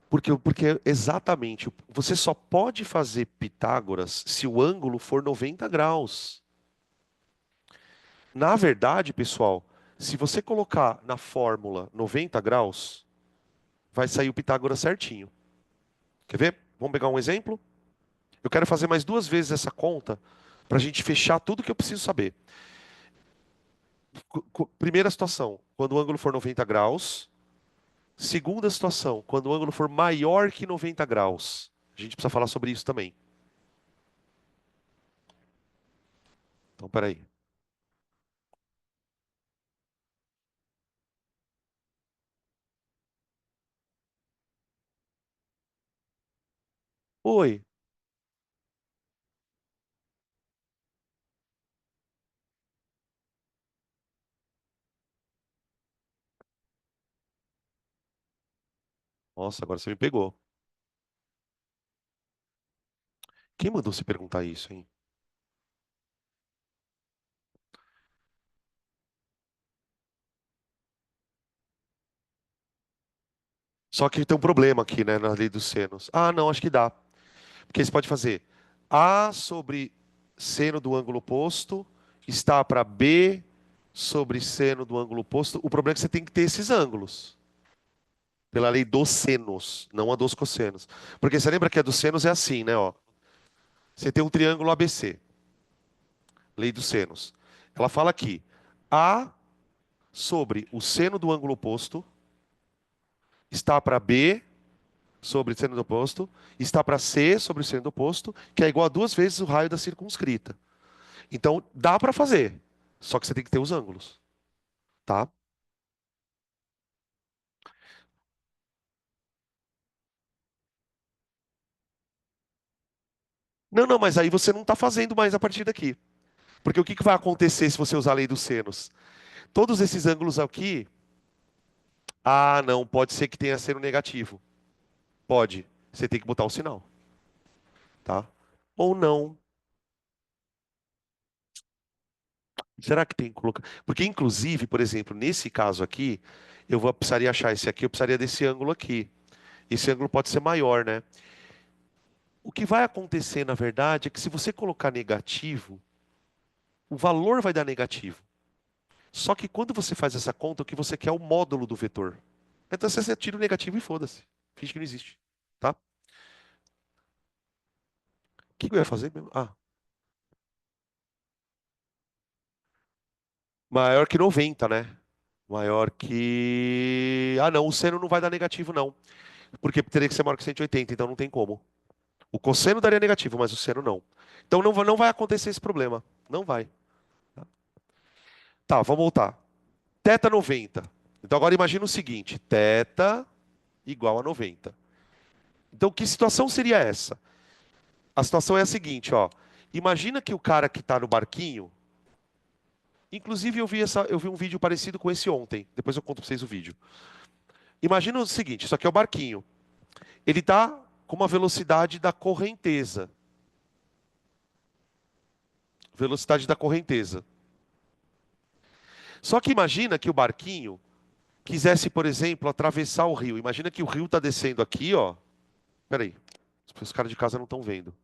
Porque exatamente, você só pode fazer Pitágoras se o ângulo for 90 graus. Na verdade, pessoal, se você colocar na fórmula 90 graus, vai sair o Pitágoras certinho. Quer ver? Vamos pegar um exemplo? Eu quero fazer mais duas vezes essa conta para a gente fechar tudo que eu preciso saber. Primeira situação, quando o ângulo for 90 graus. Segunda situação, quando o ângulo for maior que 90 graus. A gente precisa falar sobre isso também. Então, peraí. Oi. Nossa, agora você me pegou. Quem mandou você perguntar isso, hein? Só que tem um problema aqui, né, na lei dos senos. Ah, não, acho que dá. Porque você pode fazer A sobre seno do ângulo oposto está para B sobre seno do ângulo oposto. O problema é que você tem que ter esses ângulos. Pela lei dos senos, não a dos cossenos. Porque você lembra que a dos senos é assim, né? Ó. Você tem um triângulo ABC, lei dos senos. Ela fala aqui, A sobre o seno do ângulo oposto está para B sobre o seno do oposto, está para C sobre o seno do oposto, que é igual a duas vezes o raio da circunscrita. Então, dá para fazer, só que você tem que ter os ângulos, tá? Não, não, mas aí você não está fazendo mais a partir daqui. Porque o que que vai acontecer se você usar a lei dos senos? Todos esses ângulos aqui, ah, não, pode ser que tenha seno negativo. Pode. Você tem que botar o sinal, tá? Ou não. Será que tem que colocar? Porque, inclusive, por exemplo, nesse caso aqui, precisaria achar esse aqui, eu precisaria desse ângulo aqui. Esse ângulo pode ser maior, né? O que vai acontecer, na verdade, é que se você colocar negativo, o valor vai dar negativo. Só que quando você faz essa conta, o que você quer é o módulo do vetor. Então você tira o negativo e foda-se. Finge que não existe. Tá? O que eu ia fazer mesmo? Ah, maior que 90, né? Maior que. Ah, não, o seno não vai dar negativo, não. Porque teria que ser maior que 180, então não tem como. O cosseno daria negativo, mas o seno não. Então não vai acontecer esse problema. Não vai. Tá, vamos voltar. Teta 90. Então agora imagina o seguinte: teta igual a 90. Então que situação seria essa? A situação é a seguinte, ó. Imagina que o cara que está no barquinho, inclusive eu vi um vídeo parecido com esse ontem. Depois eu conto para vocês o vídeo. Imagina o seguinte, isso aqui é o barquinho. Ele está com uma velocidade da correnteza. Velocidade da correnteza. Só que imagina que o barquinho quisesse, por exemplo, atravessar o rio. Imagina que o rio está descendo aqui, ó. Peraí, os caras de casa não estão vendo.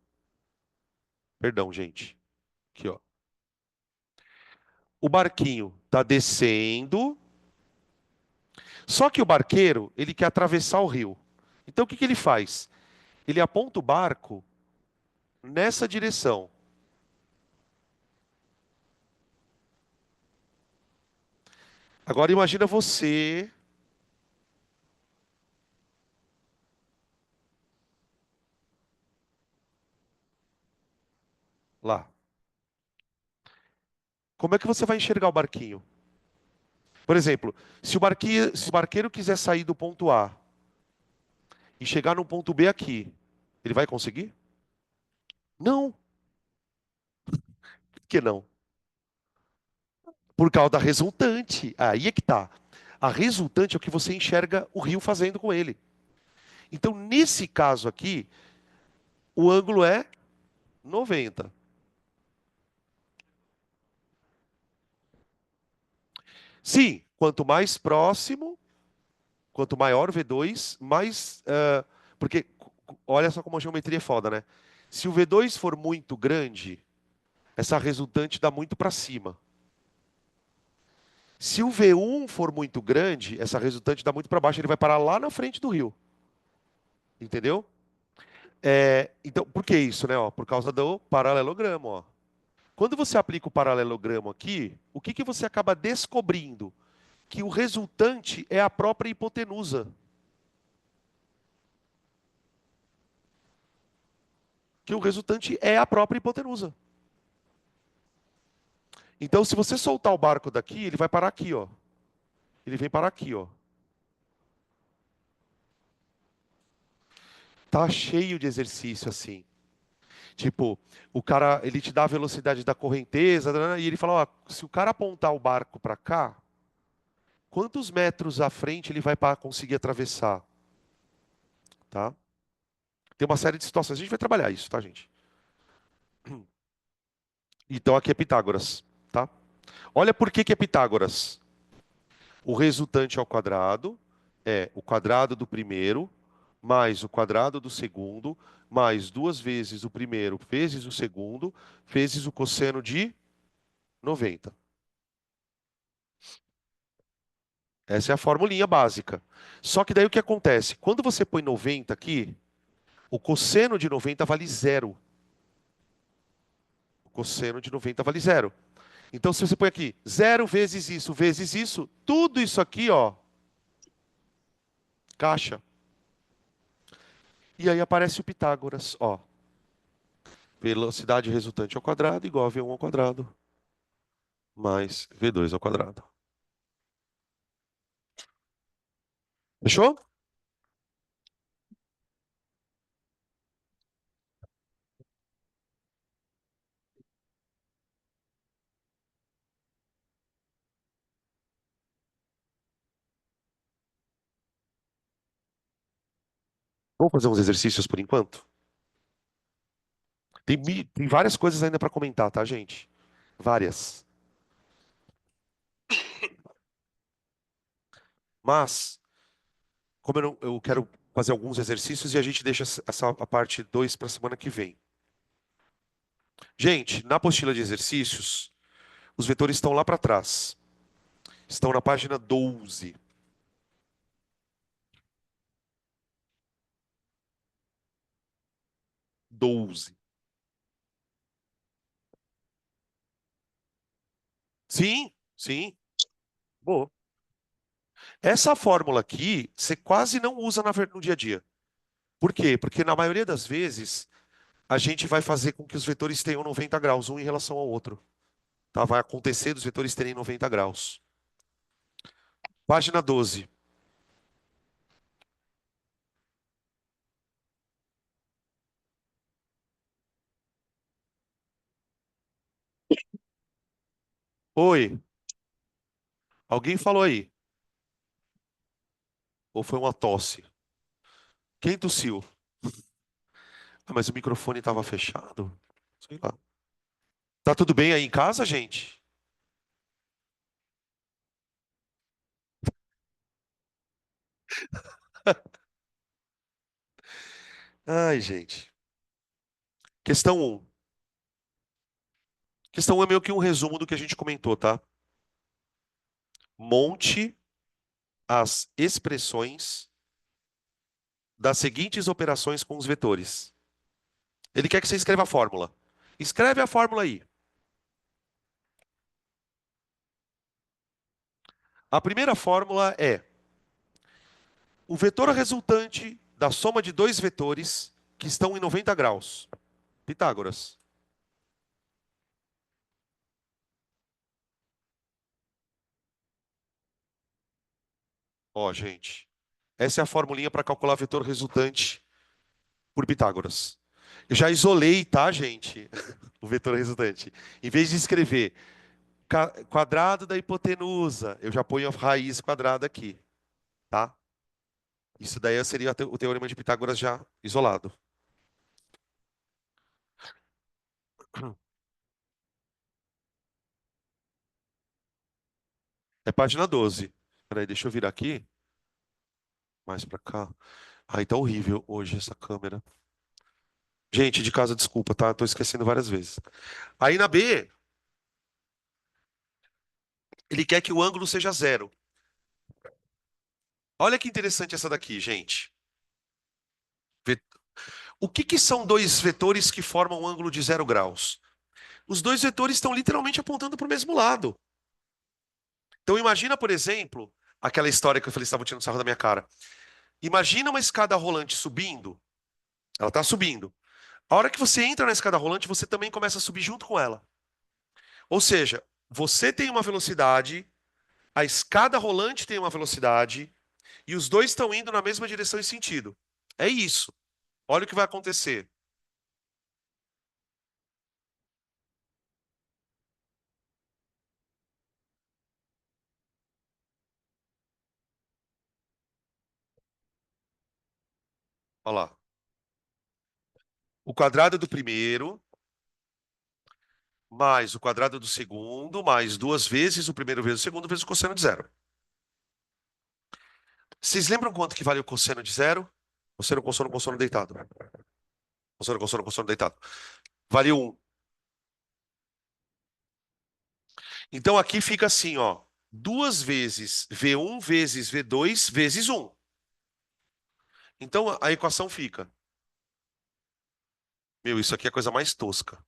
Perdão, gente. Aqui, ó. O barquinho está descendo. Só que o barqueiro, ele quer atravessar o rio. Então o que que ele faz? Ele aponta o barco nessa direção. Agora imagina você lá. Como é que você vai enxergar o barquinho? Por exemplo, se o barqueiro quiser sair do ponto A e chegar no ponto B aqui, ele vai conseguir? Não. Por que não? Por causa da resultante. Aí é que tá. A resultante é o que você enxerga o rio fazendo com ele. Então, nesse caso aqui, o ângulo é 90. Sim, quanto mais próximo, quanto maior o V2, mais. Porque olha só como a geometria é foda, né? Se o V2 for muito grande, essa resultante dá muito para cima. Se o V1 for muito grande, essa resultante dá muito para baixo, ele vai parar lá na frente do rio. Entendeu? Então, por que isso, né? Ó, por causa do paralelogramo. Ó. Quando você aplica o paralelogramo aqui, o que, que você acaba descobrindo? Que o resultante é a própria hipotenusa. Que o resultante é a própria hipotenusa. Então, se você soltar o barco daqui, ele vai parar aqui, ó. Ele vem parar aqui, ó. Tá cheio de exercício assim. Tipo, o cara, ele te dá a velocidade da correnteza, né, e ele fala, ó, se o cara apontar o barco para cá, quantos metros à frente ele vai para conseguir atravessar, tá? Tem uma série de situações. A gente vai trabalhar isso, tá, gente? Então aqui é Pitágoras, tá? Olha por que que é Pitágoras. O resultante ao quadrado é o quadrado do primeiro mais o quadrado do segundo mais duas vezes o primeiro vezes o segundo vezes o cosseno de 90. Essa é a formulinha básica. Só que daí o que acontece? Quando você põe 90 aqui, o cosseno de 90 vale zero. O cosseno de 90 vale zero. Então, se você põe aqui zero vezes isso, tudo isso aqui, ó, caixa. E aí aparece o Pitágoras, ó. Velocidade resultante ao quadrado igual a V1 ao quadrado mais V2 ao quadrado. Fechou? Vamos fazer uns exercícios por enquanto? Tem várias coisas ainda para comentar, tá, gente? Várias. Mas, como eu quero fazer alguns exercícios e a gente deixa essa a parte 2 para a semana que vem. Gente, na apostila de exercícios, os vetores estão lá para trás. Estão na página 12. 12. Sim, sim. Boa. Essa fórmula aqui, você quase não usa no dia a dia. Por quê? Porque na maioria das vezes, a gente vai fazer com que os vetores tenham 90 graus, um em relação ao outro. Tá? Vai acontecer dos vetores terem 90 graus. Página 12. Oi, alguém falou aí? Ou foi uma tosse? Quem tossiu? Ah, mas o microfone estava fechado? Sei lá. Tá tudo bem aí em casa, gente? Ai, gente. Questão um. Questão 1 é meio que um resumo do que a gente comentou, tá? Monte as expressões das seguintes operações com os vetores. Ele quer que você escreva a fórmula. Escreve a fórmula aí. A primeira fórmula é o vetor resultante da soma de dois vetores que estão em 90 graus. Pitágoras. Ó, gente. Essa é a formulinha para calcular vetor resultante por Pitágoras. Eu já isolei, tá, gente? O vetor resultante. Em vez de escrever quadrado da hipotenusa, eu já ponho a raiz quadrada aqui, tá? Isso daí seria o teorema de Pitágoras já isolado. É página 12. Peraí, deixa eu virar aqui. Mais pra cá. Ai, tá horrível hoje essa câmera. Gente, de casa, desculpa, tá? Tô esquecendo várias vezes. Aí na B, ele quer que o ângulo seja zero. Olha que interessante essa daqui, gente. Ve- O que que são dois vetores que formam um ângulo de 0 graus? Os dois vetores estão literalmente apontando para o mesmo lado. Então imagina, por exemplo, aquela história que eu falei que estavam tirando sarro da minha cara. Imagina uma escada rolante subindo. Ela está subindo. A hora que você entra na escada rolante, você também começa a subir junto com ela. Ou seja, você tem uma velocidade, a escada rolante tem uma velocidade, e os dois estão indo na mesma direção e sentido. É isso. Olha o que vai acontecer. Olha lá. O quadrado do primeiro, mais o quadrado do segundo, mais duas vezes o primeiro vezes o segundo, vezes o cosseno de zero. Vocês lembram quanto que vale o cosseno de zero? Cosseno, cosseno, cosseno deitado. Cosseno, cosseno, cosseno deitado. Vale um. Então aqui fica assim, ó. Duas vezes V1 vezes V2 vezes um. Então a equação fica. Meu, isso aqui é a coisa mais tosca.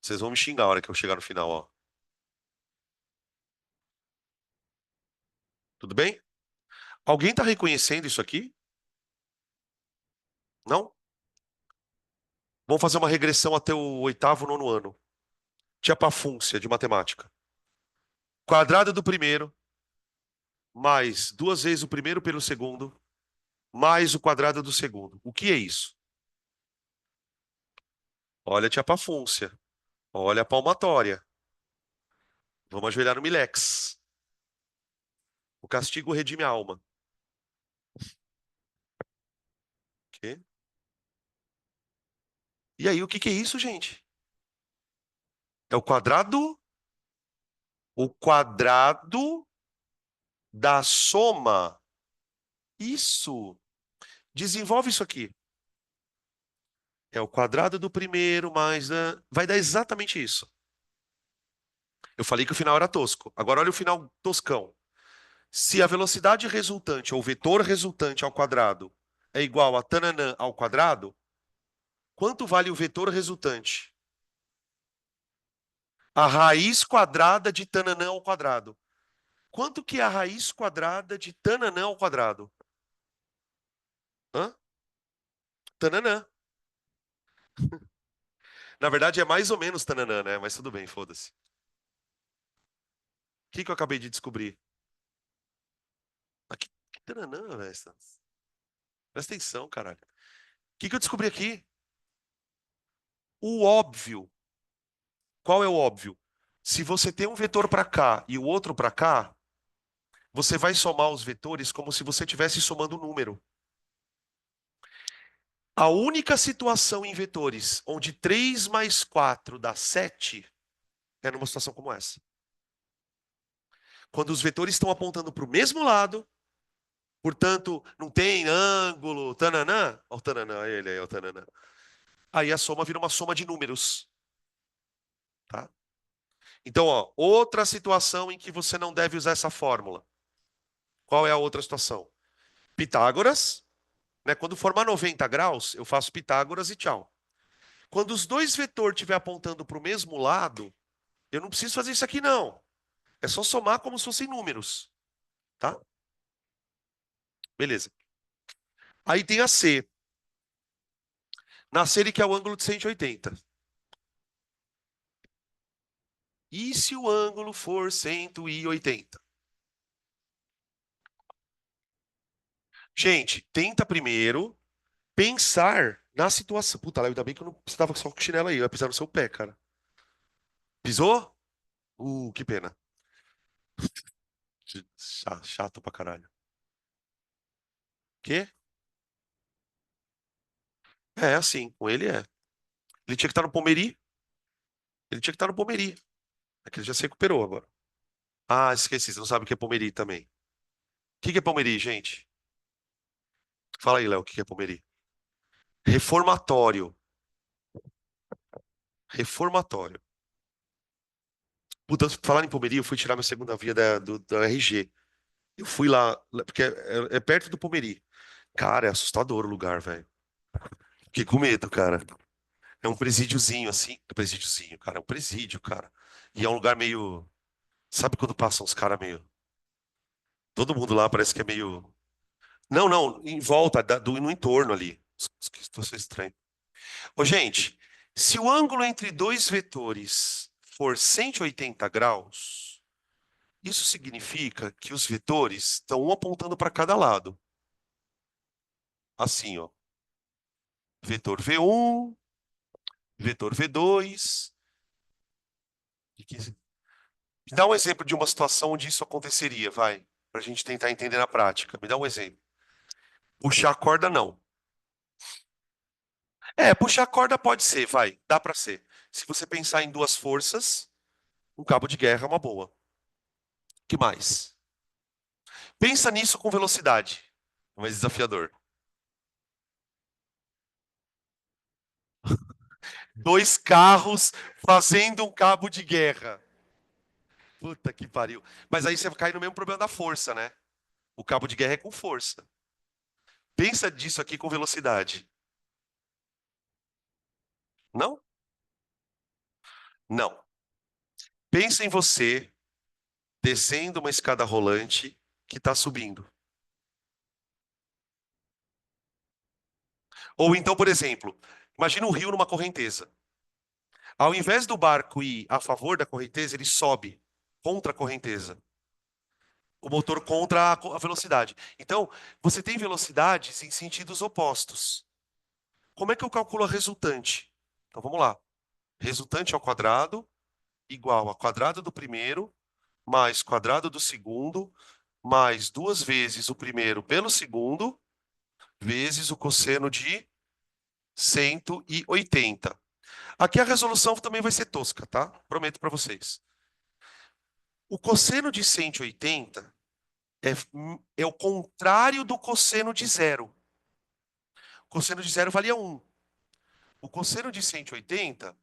Vocês vão me xingar a hora que eu chegar no final, ó. Tudo bem? Alguém tá reconhecendo isso aqui? Não? Vamos fazer uma regressão até o oitavo, nono ano. Tia Pafúncia, de matemática. Quadrado do primeiro, mais duas vezes o primeiro pelo segundo, mais o quadrado do segundo. O que é isso? Olha a tia Pafúncia. Olha a palmatória. Vamos ajoelhar no Milex. O castigo redime a alma. Ok? E aí, o que que é isso, gente? É o quadrado da soma. Isso. Desenvolve isso aqui. É o quadrado do primeiro mais. Vai dar exatamente isso. Eu falei que o final era tosco. Agora olha o final toscão. Se a velocidade resultante, ou vetor resultante ao quadrado, é igual a tananã ao quadrado, quanto vale o vetor resultante? A raiz quadrada de tananã ao quadrado. Quanto que é a raiz quadrada de tananã ao quadrado? Hã? Tananã. Na verdade é mais ou menos tananã, né? Mas tudo bem, foda-se. O que que eu acabei de descobrir? Que tananã, velho. Presta atenção, caralho. O que que eu descobri aqui? O óbvio. Qual é o óbvio? Se você tem um vetor para cá e o outro para cá, você vai somar os vetores como se você estivesse somando um número. A única situação em vetores onde 3 mais 4 dá 7 é numa situação como essa. Quando os vetores estão apontando para o mesmo lado, portanto, não tem ângulo, tananã. Olha o tananã, ele aí, o tananã. Aí a soma vira uma soma de números. Tá? Então, ó, outra situação em que você não deve usar essa fórmula. Qual é a outra situação? Pitágoras, né? Quando formar 90 graus, eu faço Pitágoras e tchau. Quando os dois vetores estiverem apontando para o mesmo lado, eu não preciso fazer isso aqui, não. É só somar como se fossem números. Tá? Beleza. Aí tem a C. Na C ele quer o ângulo de 180. E se o ângulo for 180? Gente, tenta primeiro pensar na situação. Puta, ainda bem que eu não estava só com o chinelo aí, eu ia pisar no seu pé, cara. Pisou? Que pena. Chato pra caralho. Quê? É, assim, com ele é. Ele tinha que estar no Pomeri. Ele tinha que estar no Pomeri. É que ele já se recuperou agora. Ah, esqueci, você não sabe o que é Pomeri também. O que é Pomeri, gente? Fala aí, Léo, o que é Pomeri? Reformatório. Reformatório. Puta, falar em Pomeri, eu fui tirar minha segunda via da RG. Eu fui lá, porque é perto do Pomeri. Cara, é assustador o lugar, velho. Fiquei com medo, cara. É um presídiozinho, assim. Presídiozinho, cara. É um presídio, cara. E é um lugar meio. Sabe quando passam os caras meio. Todo mundo lá parece que é meio. Não, não, em volta, no entorno ali. Que situação estranha. Ô, gente, se o ângulo entre dois vetores for 180 graus, isso significa que os vetores estão um apontando para cada lado. Assim, ó. Vetor V1, vetor V2. Me dá um exemplo de uma situação onde isso aconteceria, vai. Para a gente tentar entender na prática. Me dá um exemplo. Puxar a corda, não. É, puxar a corda pode ser, vai. Dá para ser. Se você pensar em duas forças, um cabo de guerra é uma boa. Que mais? Pensa nisso com velocidade. Mais desafiador. Dois carros fazendo um cabo de guerra. Puta que pariu. Mas aí você cai no mesmo problema da força, né? O cabo de guerra é com força. Pensa disso aqui com velocidade. Não? Não. Pensa em você descendo uma escada rolante que está subindo. Ou então, por exemplo, imagina um rio numa correnteza. Ao invés do barco ir a favor da correnteza, ele sobe contra a correnteza. O motor contra a velocidade. Então, você tem velocidades em sentidos opostos. Como é que eu calculo a resultante? Então, vamos lá. Resultante ao quadrado igual a quadrado do primeiro mais quadrado do segundo mais duas vezes o primeiro pelo segundo vezes o cosseno de 180. Aqui a resolução também vai ser tosca, tá? Prometo para vocês. O cosseno de 180 é o contrário do cosseno de zero. O cosseno de zero valia 1. O cosseno de 180,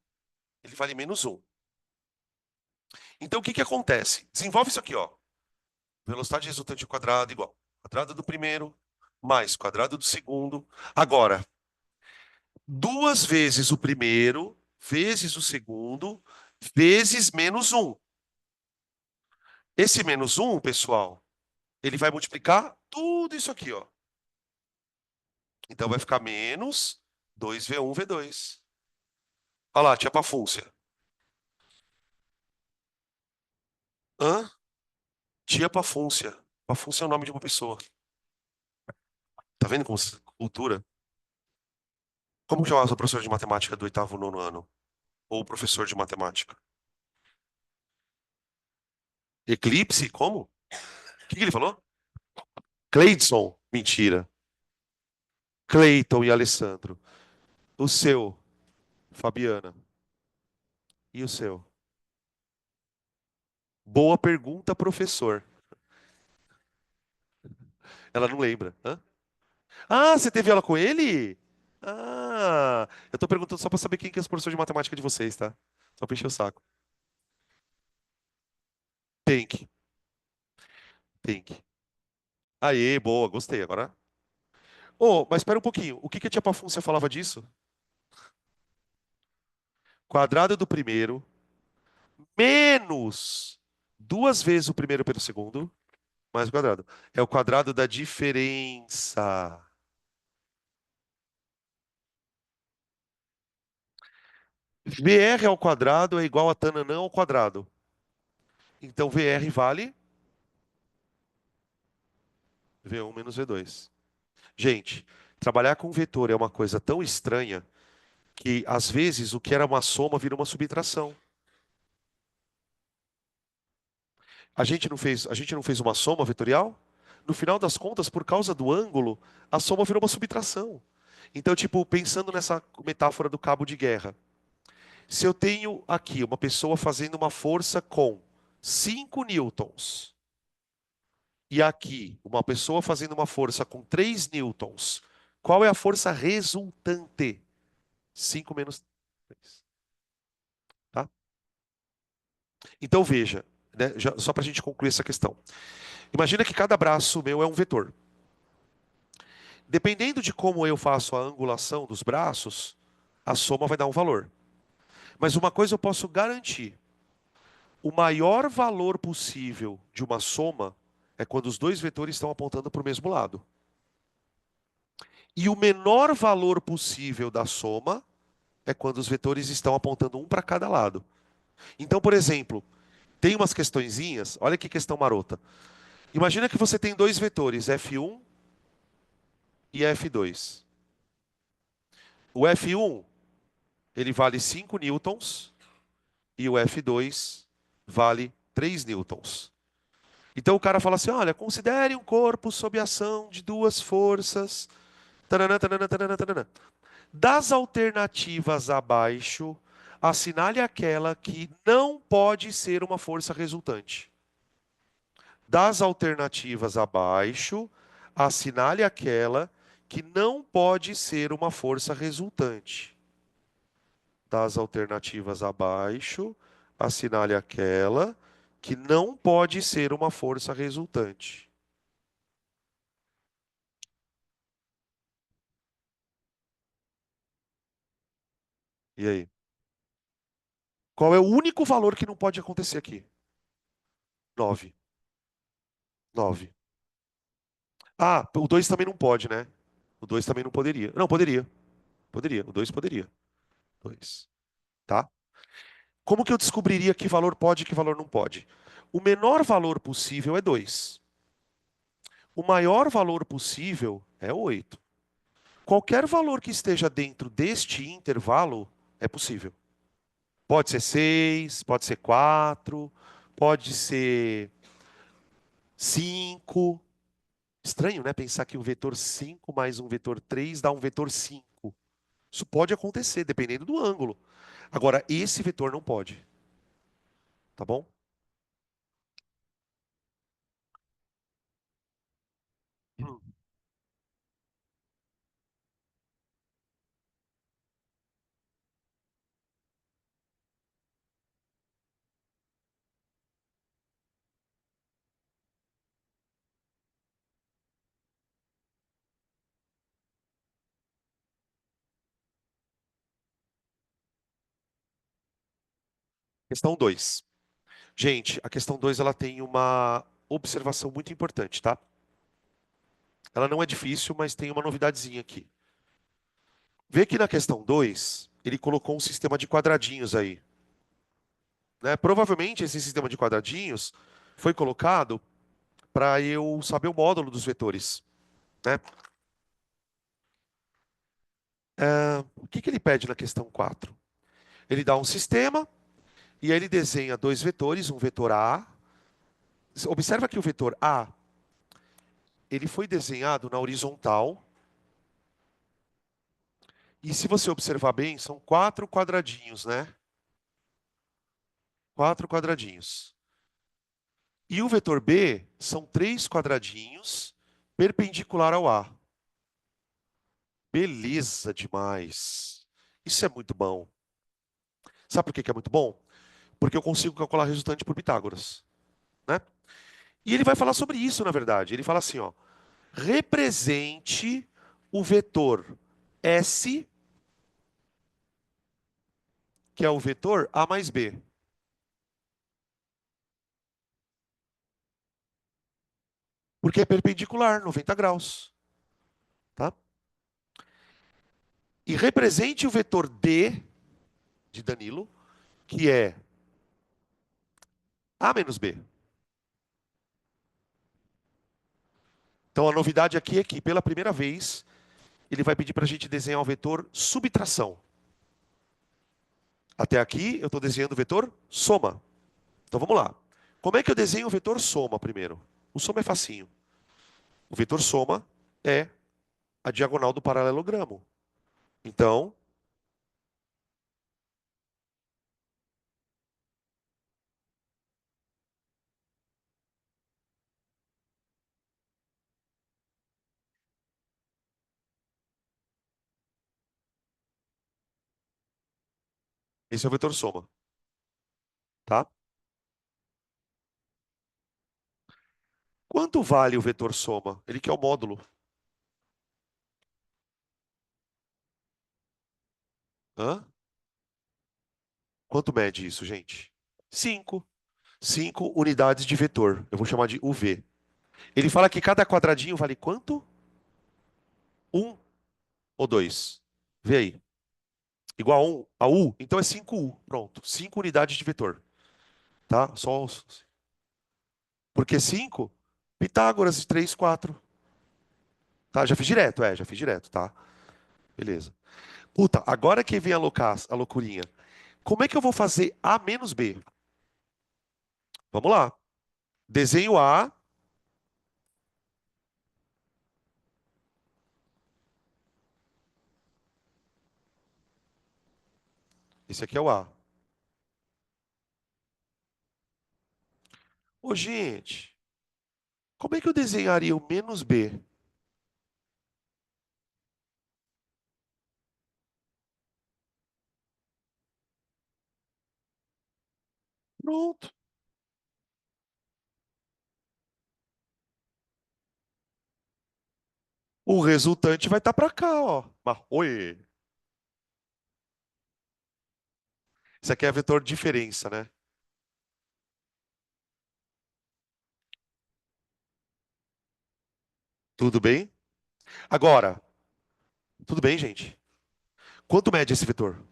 ele vale menos 1. Então, o que acontece? Desenvolve isso aqui, ó. Velocidade resultante ao quadrado igual quadrado do primeiro mais quadrado do segundo. Agora, duas vezes o primeiro vezes o segundo vezes menos 1. Esse menos 1, pessoal, ele vai multiplicar tudo isso aqui, ó. Então vai ficar menos 2V1V2. Olha lá, tia Pafúncia. Hã? Tia Pafúncia. Pafúncia é o nome de uma pessoa. Tá vendo como cultura? Como chamava o professor de matemática do oitavo, nono ano? Ou o professor de matemática? Eclipse? Como? O que ele falou? Cleidson? Mentira. Cleiton e Alessandro. O seu, Fabiana. E o seu? Boa pergunta, professor. Ela não lembra. Hã? Ah, você teve aula com ele? Ah, eu tô perguntando só pra saber quem que é os professores de matemática de vocês, tá? Só pra encher o saco. Tem que, tem que. Aê, boa, gostei. Agora. Oh, mas espera um pouquinho. O que que a tia Pafúncia falava disso? Quadrado do primeiro menos duas vezes o primeiro pelo segundo, mais o quadrado. É o quadrado da diferença. VR ao quadrado é igual a tananã ao quadrado. Então VR vale V1 menos V2. Gente, trabalhar com vetor é uma coisa tão estranha que às vezes o que era uma soma vira uma subtração. A gente não fez uma soma vetorial? No final das contas, por causa do ângulo, a soma virou uma subtração. Então, tipo, pensando nessa metáfora do cabo de guerra, se eu tenho aqui uma pessoa fazendo uma força com 5 newtons e aqui uma pessoa fazendo uma força com 3 newtons, qual é a força resultante? 5 menos 3, tá? Então veja, né, só para a gente concluir essa questão. Imagina que cada braço meu é um vetor. Dependendo de como eu faço a angulação dos braços, a soma vai dar um valor. Mas uma coisa eu posso garantir: o maior valor possível de uma soma é quando os dois vetores estão apontando para o mesmo lado. E o menor valor possível da soma é quando os vetores estão apontando um para cada lado. Então, por exemplo, tem umas questõezinhas, olha que questão marota. Imagina que você tem dois vetores, F1 e F2. O F1, ele vale 5 newtons e o F2 vale 3 newtons. Então o cara fala assim: olha, considere um corpo sob ação de duas forças. Taranã, taranã, taranã, taranã. Das alternativas abaixo, assinale aquela que não pode ser uma força resultante. Das alternativas abaixo, assinale aquela que não pode ser uma força resultante. Das alternativas abaixo, assinale aquela que não pode ser uma força resultante. E aí? Qual é o único valor que não pode acontecer aqui? 9. 9. Ah, o 2 também não pode, né? O 2 também não poderia. Não, poderia. Poderia. O 2 poderia. 2. Tá? Como que eu descobriria que valor pode e que valor não pode? O menor valor possível é 2. O maior valor possível é 8. Qualquer valor que esteja dentro deste intervalo é possível. Pode ser 6, pode ser 4, pode ser 5. Estranho, né? Pensar que um vetor 5 mais um vetor 3 dá um vetor 5. Isso pode acontecer, dependendo do ângulo. Agora, esse vetor não pode. Tá bom? Hum. Questão 2. Gente, a questão 2 ela tem uma observação muito importante, tá? Ela não é difícil, mas tem uma novidadezinha aqui. Vê que na questão 2 ele colocou um sistema de quadradinhos aí. Né? Provavelmente esse sistema de quadradinhos foi colocado para eu saber o módulo dos vetores. Né? O que que ele pede na questão 4? Ele dá um sistema e aí ele desenha dois vetores, um vetor A Observa que o vetor A, ele foi desenhado na horizontal. E se você observar bem, são 4 quadradinhos, né? 4 quadradinhos. E o vetor B são 3 quadradinhos perpendicular ao A. Beleza demais. Isso é muito bom. Sabe por que que é muito bom? Porque eu consigo calcular a resultante por Pitágoras, né? E ele vai falar sobre isso, na verdade. Ele fala assim, ó: represente o vetor S, que é o vetor A mais B, porque é perpendicular, 90 graus, tá? E represente o vetor D de Danilo, que é A menos B. Então a novidade aqui é que, pela primeira vez, ele vai pedir para a gente desenhar o vetor subtração. Até aqui eu estou desenhando o vetor soma. Então vamos lá. Como é que eu desenho o vetor soma primeiro? O soma é facinho. O vetor soma é a diagonal do paralelogramo. Então, esse é o vetor soma, tá? Quanto vale o vetor soma? Ele quer o módulo. Hã? Quanto mede isso, gente? 5. 5 unidades de vetor. Eu vou chamar de UV. Ele fala que cada quadradinho vale quanto? 1 ou 2? Vê aí. Igual a 1 a U, então é 5U. Pronto. 5 unidades de vetor. Tá? Porque 5? Pitágoras, 3, 4. Tá? Já fiz direto, já fiz direto, tá? Beleza. Puta, agora que vem a loucurinha. Como é que eu vou fazer A menos B? Vamos lá. Desenho A. Esse aqui é o A. Ô, gente, como é que eu desenharia o menos B? Pronto. O resultante vai estar para cá, ó. Mas, oi. Isso aqui é vetor diferença, né? Tudo bem? Agora, tudo bem, gente? Quanto mede esse vetor?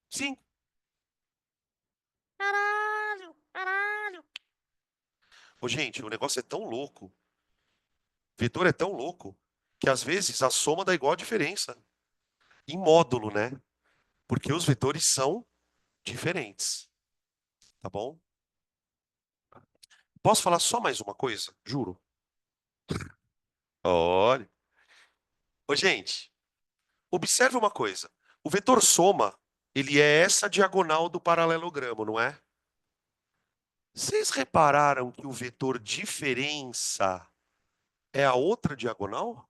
Sim. Caralho, caralho. Ô, gente, o negócio é tão louco, o vetor é tão louco, que às vezes a soma dá igual a diferença. Em módulo, né? Porque os vetores são diferentes. Tá bom? Posso falar só mais uma coisa? Juro. Olha. Ô, gente, observe uma coisa. O vetor soma, ele é essa diagonal do paralelogramo, não é? Vocês repararam que o vetor diferença é a outra diagonal?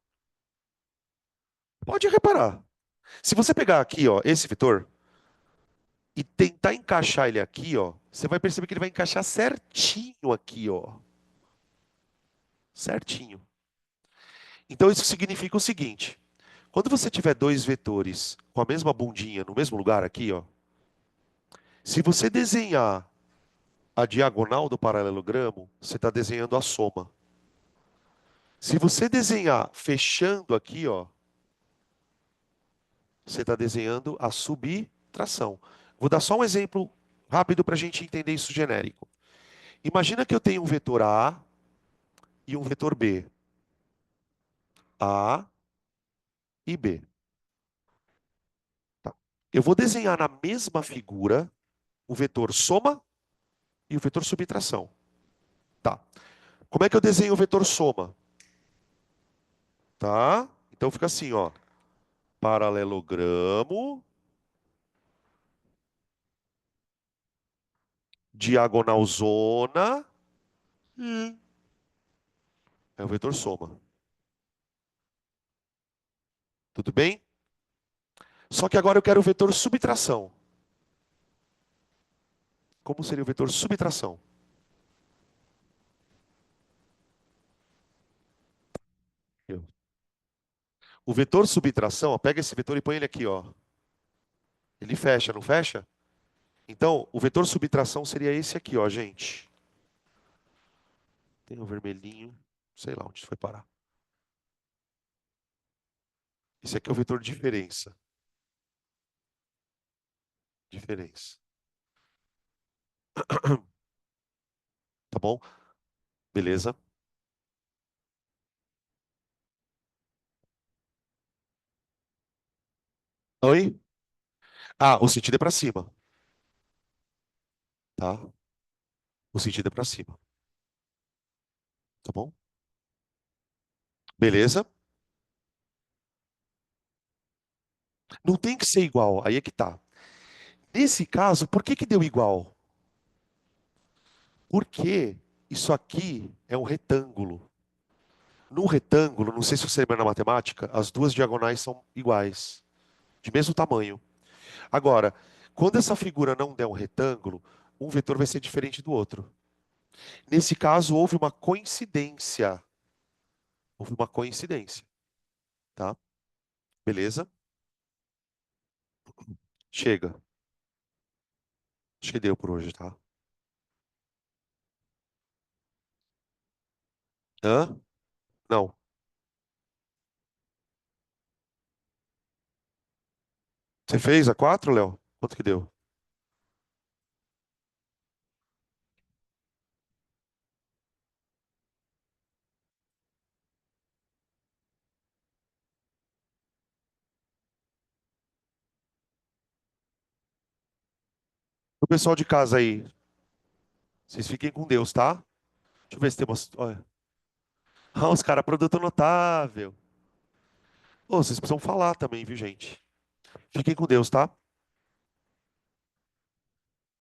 Pode reparar. Se você pegar aqui, ó, esse vetor e tentar encaixar ele aqui, ó, você vai perceber que ele vai encaixar certinho aqui, ó. Certinho. Então isso significa o seguinte: quando você tiver dois vetores com a mesma bundinha no mesmo lugar aqui, ó, se você desenhar a diagonal do paralelogramo, você está desenhando a soma. Se você desenhar fechando aqui, ó, você está desenhando a subtração. Vou dar só um exemplo rápido para a gente entender isso genérico. Imagina que eu tenho um vetor A e um vetor B. A e B. Tá. Eu vou desenhar na mesma figura o vetor soma e o vetor subtração. Tá. Como é que eu desenho o vetor soma? Tá? Então fica assim, ó. Paralelogramo, diagonalzona, e é o vetor soma. Tudo bem? Só que agora eu quero o vetor subtração. Como seria o vetor subtração? O vetor subtração, ó, pega esse vetor e põe ele aqui, ó. Ele fecha, não fecha? Então, o vetor subtração seria esse aqui, ó, gente. Tem um vermelhinho, sei lá onde foi parar. Esse aqui é o vetor diferença. Diferença. Tá bom? Beleza. Oi? Ah, o sentido é para cima, tá? O sentido é para cima, tá bom? Beleza? Não tem que ser igual, aí é que tá. Nesse caso, por que que deu igual? Porque isso aqui é um retângulo. Num retângulo, não sei se você lembra na matemática, as duas diagonais são iguais, de mesmo tamanho. Agora, quando essa figura não der um retângulo, um vetor vai ser diferente do outro. Nesse caso, houve uma coincidência. Houve uma coincidência, tá? Beleza? Chega. Acho que deu por hoje, tá? Hã? Não. Você fez a 4, Léo? Quanto que deu? O pessoal de casa aí, vocês fiquem com Deus, tá? Deixa eu ver se tem umas. Olha. Ah, os caras, produto notável. Ô, vocês precisam falar também, viu, gente? Fiquem com Deus, tá?